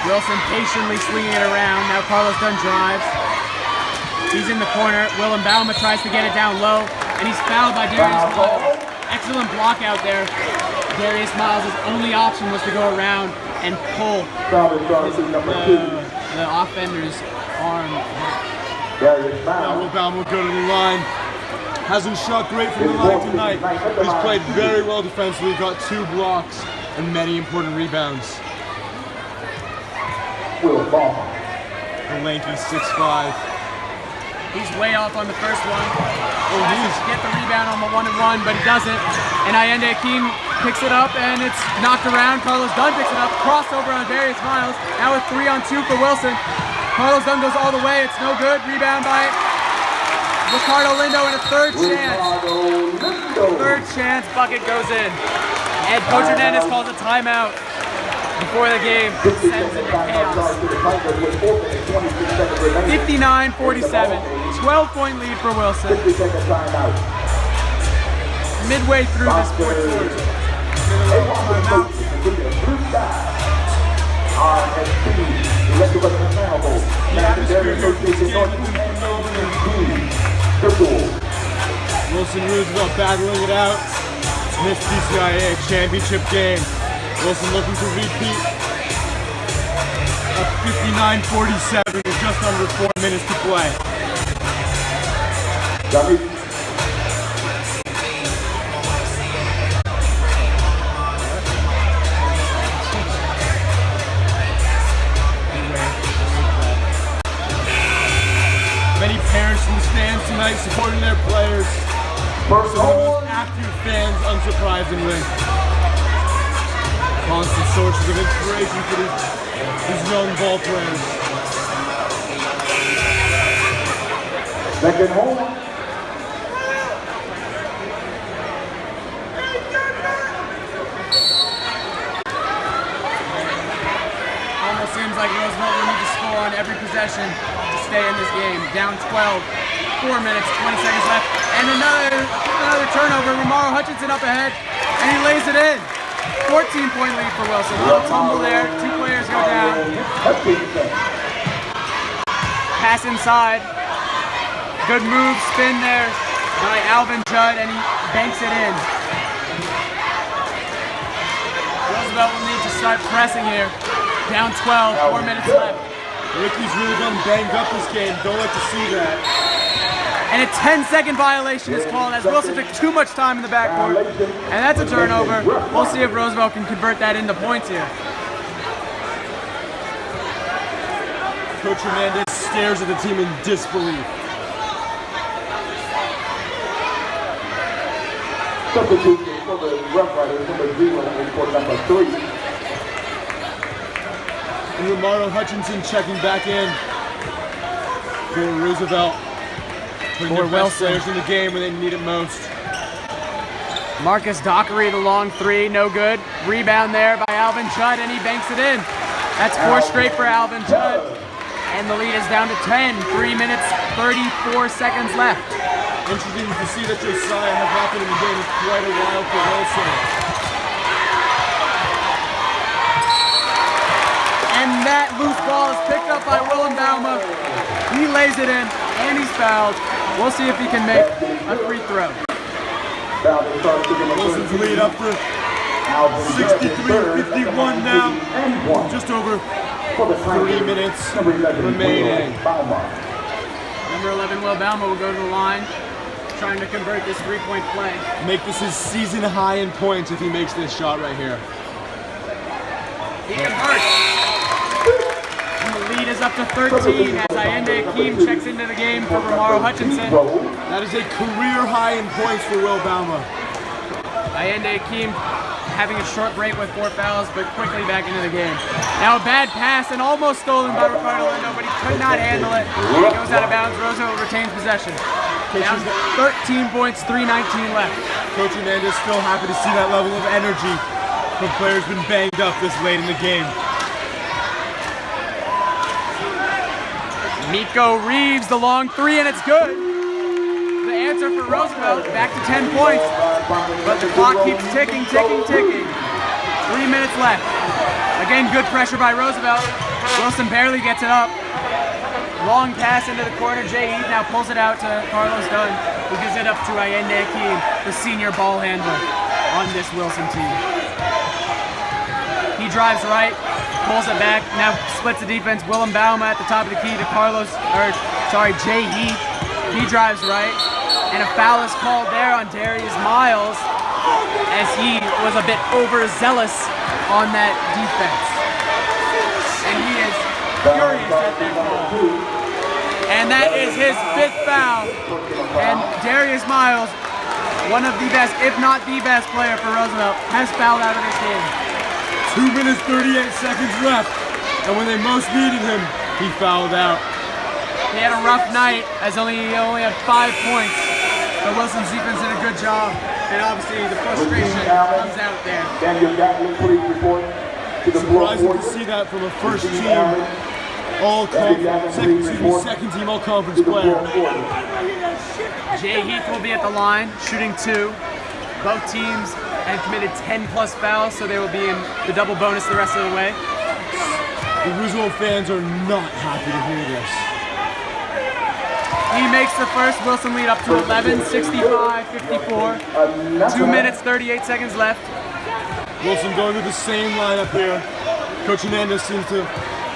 Wilson patiently swinging it around. Now Carlos Dunn drives. He's in the corner. Willem Bauma tries to get it down low, and he's fouled by Darius Miles. Excellent block out there. Darius Miles' only option was to go around and pull the offender's arm. Now Will Bauma will go to the line. Hasn't shot great from the line tonight. He's played very well defensively, got 2 blocks and many important rebounds. The lanky 6'5". He's way off on the first one. Tries to get the rebound on the 1-and-1, but he doesn't. And Allende Akeem picks it up, and it's knocked around. Carlos Dunn picks it up. Crossover on Darius Miles. Now a 3-on-2 for Wilson. Carlos Dunn goes all the way. It's no good. Rebound by Ricardo Lindo, and a third chance. Third chance. Bucket goes in. And Coach Hernandez calls a timeout before the game descends into chaos. 59-47, 12-point lead for Wilson. Midway through this fourth quarter. Wilson Roosevelt battling it out in this DCIAA championship game. Wilson looking to repeat a 59-47 with just under 4 minutes to play. Many parents from the stands tonight supporting their players. Some of the most active fans, unsurprisingly. Constant sources of inspiration for these young ball players. Second home. Almost seems like Roosevelt will need to score on every possession to stay in this game. Down 12, 4 minutes, 20 seconds left, and another turnover. Romaro Hutchinson up ahead, and he lays it in. 14-point lead for Wilson. A little tumble there. 2 players go down. Pass inside. Good move, spin there by Alvin Judd, and he banks it in. Roosevelt will need to start pressing here. Down 12, 4 minutes left. Ricky's really gotten banged up this game. Don't like to see that. And a 10-second violation is called as Wilson took too much time in the backcourt. And that's a turnover. We'll see if Roosevelt can convert that into points here. Coach Hernandez stares at the team in disbelief. Substitution for the Rough Riders, number 0 and for number 3. And Romaro Hutchinson checking back in for Roosevelt. Putting their best players in the game when they need it most. Marcus Dockery, the long three, no good. Rebound there by Alvin Judd, and he banks it in. That's 4 straight for Alvin Judd. And the lead is down to 10. 3 minutes, 34 seconds left. Interesting to see that Josiah has not been in the game in quite a while for Wilson. And that loose ball is picked up by Willem Bauma. He lays it in, and he's fouled. We'll see if he can make a free throw. Wilson's lead up to 63-51 now. Just over 3 minutes remaining. Number 11, Will Bauma, will go to the line, trying to convert this three-point play. Make this his season high in points if he makes this shot right here. He converts. And the lead is up to 13 as Ayende Akeem checks into the game for Romaro Hutchinson. That is a career high in points for Will Bauma. Ayende Akeem having a short break with 4 fouls, but quickly back into the game. Now a bad pass and almost stolen by Ricardo Lindo, but he could not handle it. It goes out of bounds. Roosevelt retains possession. Down 13 points, 3:19 left. Coach Hernandez still happy to see that level of energy from players been banged up this late in the game. Miko Reeves, the long three, and it's good. The answer for Roosevelt, back to 10 points. But the clock keeps ticking, ticking, ticking. 3 minutes left. Again, good pressure by Roosevelt. Wilson barely gets it up. Long pass into the corner. Jay Heath now pulls it out to Carlos Dunn, who gives it up to Ayende Akeem, the senior ball handler on this Wilson team. He drives right, pulls it back, now splits the defense. Willem Bauma at the top of the key to Jay Heath. He drives right, and a foul is called there on Darius Miles as he was a bit overzealous on that defense. And he is furious at that call. And that is his 5th foul. And Darius Miles, one of the best, if not the best player for Roosevelt, has fouled out of this game. 2 minutes, 38 seconds left. And when they most needed him, he fouled out. He had a rough night as he only had 5 points. But Wilson's defense did a good job. And obviously the frustration comes out there. Surprising to see that from a first team second team all conference player. Jay Heath will be at the line, shooting 2. Both teams have committed 10 plus fouls, so they will be in the double bonus the rest of the way. The Roosevelt fans are not happy to hear this. He makes the first. Wilson lead up to 11, 65-54. 2 minutes, 38 seconds left. Wilson going with the same lineup here. Coach Hernandez seems to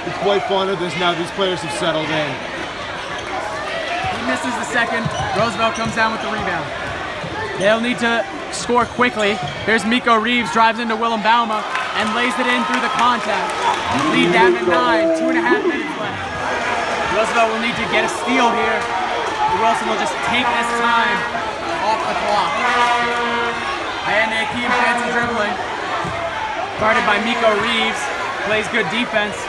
be quite fond of this now these players have settled in. He misses the second. Roosevelt comes down with the rebound. They'll need to score quickly. Here's Miko Reeves, drives into Willem Bauma and lays it in through the contact. Lead down to 9, 2.5 minutes left. Roosevelt will need to get a steal here. Wilson will just take this time off the clock. Ayende Akeem fancy dribbling. Guarded by Miko Reeves. Plays good defense. 10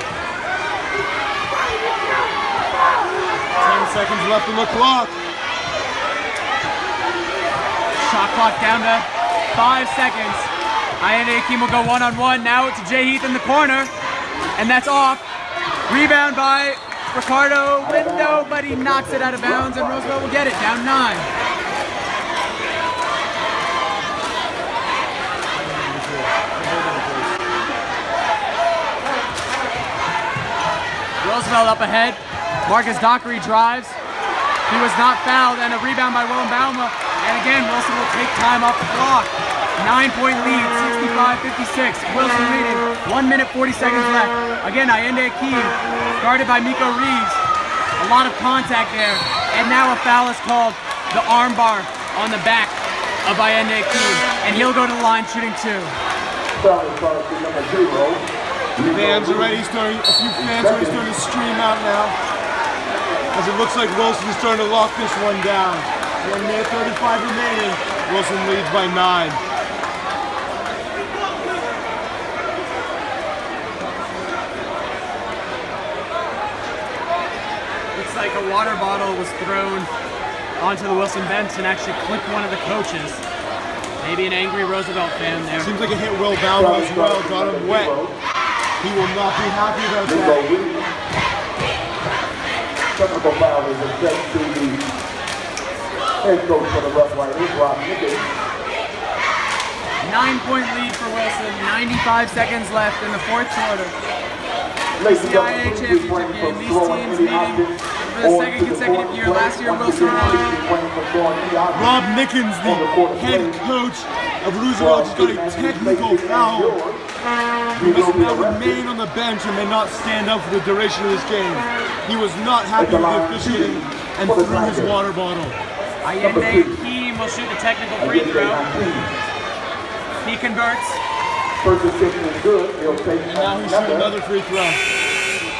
seconds left on the clock. Shot clock down to 5 seconds. Ayende Akeem will go one-on-one. Now it's Jay Heath in the corner. And that's off. Rebound by Ricardo Lindo, but he knocks it out of bounds, and Roosevelt will get it, down 9. Roosevelt up ahead. Marcus Dockery drives. He was not fouled, and a rebound by Willem Bauma. And again, Wilson will take time off the clock. 9-point lead, 65-56. Wilson leading. 1 minute, 40 seconds left. Again, Ayende Akeem, guarded by Miko Reeves. A lot of contact there. And now a foul is called. The arm bar on the back of Ayende Akeem. And he'll go to the line shooting 2. Fans already starting, a few fans already starting to stream out now. As it looks like Wilson is starting to lock this one down. 1 minute 35 remaining. Wilson leads by 9. a water bottle was thrown onto the Wilson bench and actually clipped one of the coaches. Maybe an angry Roosevelt fan there. Seems like it hit Will Bauer as well, got him wet. He will not be happy about that. Technical foul is assessed to the head coach for the Rough Riders, Rob Nichols. 9-point lead for Wilson, 95 seconds left in the fourth quarter. DCIAA championship game, these teams meeting for the second consecutive year. Last year, Wilson won. Rob Nickens, the head coach of Roosevelt, just got a technical foul. He must now remain on the bench and may not stand up for the duration of this game. He was not happy with the officiating and threw his water bottle. Allende Akeem will shoot the technical free throw. He converts. First assistant is good. He'll take And now he's shooting another free throw.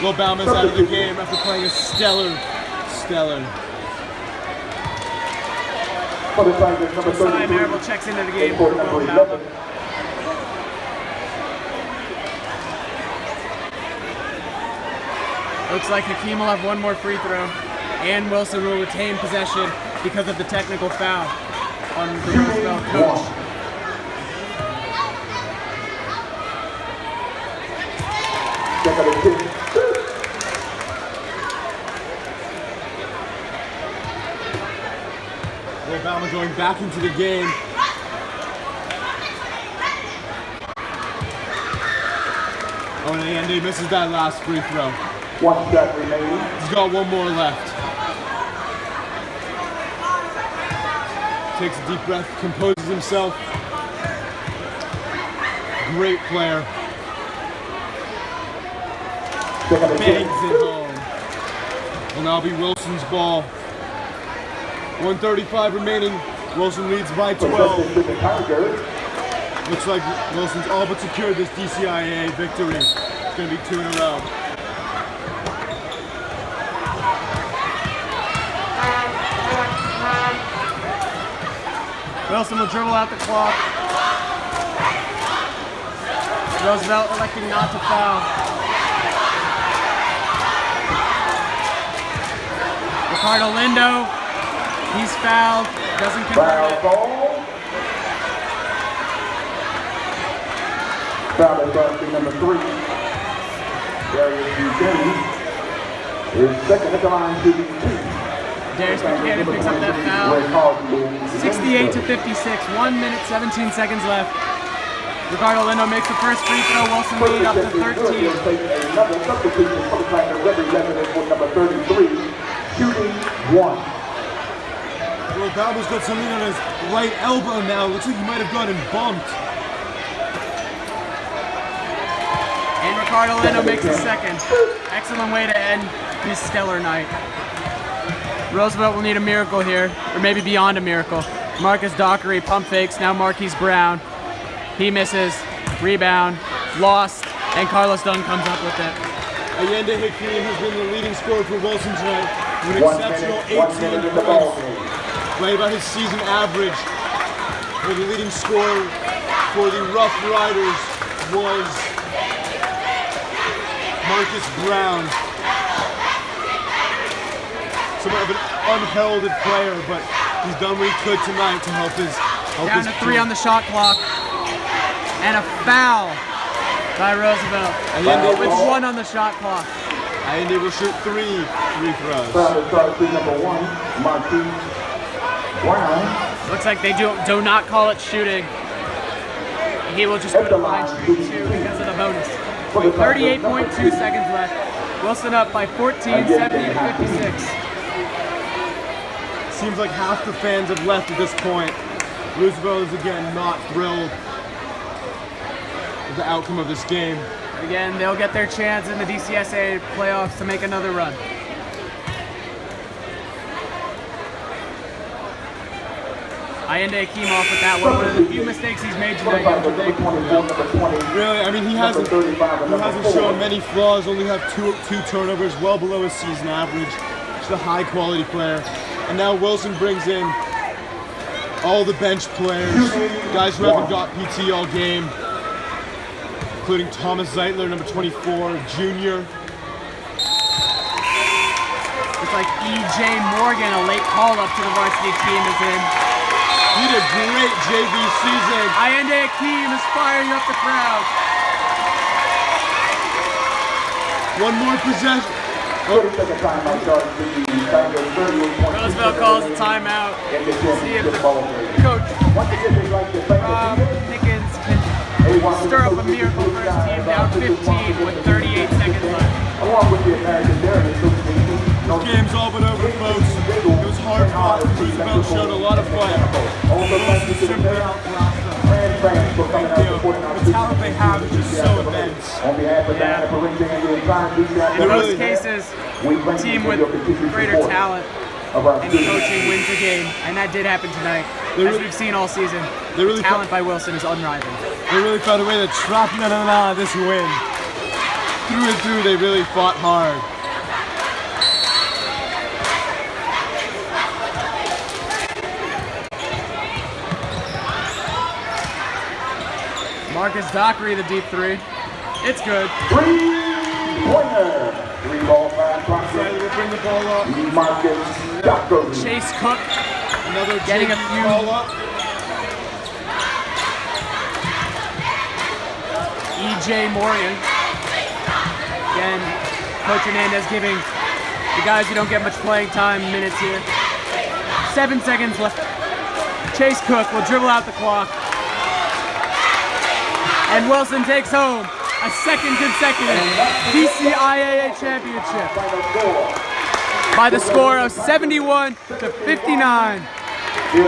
Will Bauman's out of the game after playing a stellar. For the Tigers, number Cy 33. Marable checks into the game for Will Bauman. Looks like Hakeem will have one more free throw, and Wilson will retain possession because of the technical foul on the Roosevelt coach. Obama going back into the game. Oh, and Andy misses that last free throw. One shot remaining. He's got one more left. Takes a deep breath, composes himself. Great player. Bangs it home. Will now be Wilson's ball. 1:35 remaining. Wilson leads by 12. Looks like Wilson's all but secured this DCIAA victory. It's going to be 2 in a row. Wilson will dribble out the clock. Roosevelt electing not to foul. Ricardo Lindo, he's fouled, doesn't convert it. Foul is Varsity number 3. Darius Buchanan is second at the line, shooting 2. Darius Buchanan picks up that foul. 68 to 56, 1 minute, 17 seconds left. Ricardo Lindo makes the first free throw. Wilson lead up to 13. Another substitution for the Tigers, represented for number 33, shooting 1. Well, Bauman's got something on his right elbow now. Looks like he might have gotten bumped. And Ricardo Lindo makes the second. Excellent way to end his stellar night. Roosevelt will need a miracle here, or maybe beyond a miracle. Marcus Dockery pump fakes, now Marquise Brown. He misses, rebound, lost, and Carlos Dunn comes up with it. Allende Hakeem has been the leading scorer for Wilson tonight with an exceptional 18 points. Right about his season average. Where the leading scorer for the Rough Riders was Marcus Brown. Somewhat of an unheralded player, but he's done what he could tonight to help his Down to 3 on the shot clock. And a foul by Roosevelt with 1 on the shot clock. Allende will shoot 3 free throws. Foul is Varsity number 1, Marquise Brown. Looks like they do not call it shooting. He will just go to the line shooting 2 because of the bonus. 38.2 seconds left. Wilson up by 14, 70 to 56. Seems like half the fans have left at this point. Roosevelt is again not thrilled with the outcome of this game. Again, they'll get their chance in the DCSA playoffs to make another run. Allende came off with that one of the few mistakes he's made tonight. Really, I mean, he hasn't shown many flaws. Only have two turnovers, well below his season average. Just a high quality player. And now Wilson brings in all the bench players, guys who haven't got PT all game, including Thomas Zeitler, number 24, junior. The looks like E.J. Morgan, a late call-up to the varsity team, is in. He had a great JV season. Ayende Akeem is firing up the crowd. One more possession. Roosevelt calls a timeout. See if the coach, Rob Nickens, can stir up a miracle for his team, down 15 with 38 seconds left. This game's all but over, folks. It was hard fought. Roosevelt showed a lot of fight. Wilson simply outclassed them. The talent they have is just so immense. In most cases, a team with greater talent and coaching wins the game, and that did happen tonight. As we've seen all season, talent by Wilson is unrivaled. They really found a way to trap them out of this win. Through and through, they really fought hard. Marcus Dockery, the deep three. It's good. Three-pointer. 3-ball, 5 clock. Bring the ball up. Marcus Dockery. Chase Cook Another getting a few. Ball up. E.J. Morgan. Again, Coach Hernandez giving the guys who don't get much playing time minutes here. 7 seconds left. Chase Cook will dribble out the clock. And Wilson takes home a second consecutive DCIAA championship by the score of 71 to 59. Big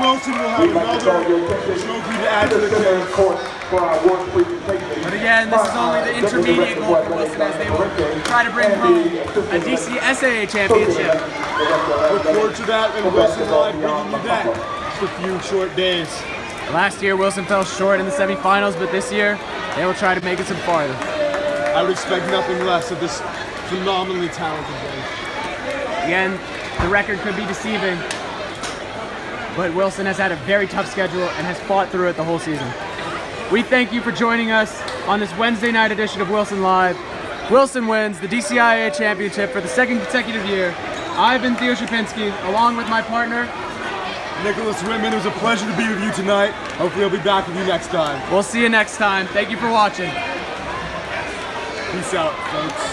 Wilson will have another trophy to add to the case. But again, this is only the intermediate goal for Wilson as they will try to bring home a DCSAA championship. Look forward to that, and Wilson Live bringing you that for a few short days. Last year, Wilson fell short in the semifinals, but this year, they will try to make it some farther. I would expect nothing less of this phenomenally talented game. Again, the record could be deceiving, but Wilson has had a very tough schedule and has fought through it the whole season. We thank you for joining us on this Wednesday night edition of Wilson Live. Wilson wins the DCIAA championship for the second consecutive year. I've been Theo Shapinski, along with my partner, Nicholas Whitman. It was a pleasure to be with you tonight. Hopefully I'll be back with you next time. We'll see you next time. Thank you for watching. Peace out, folks.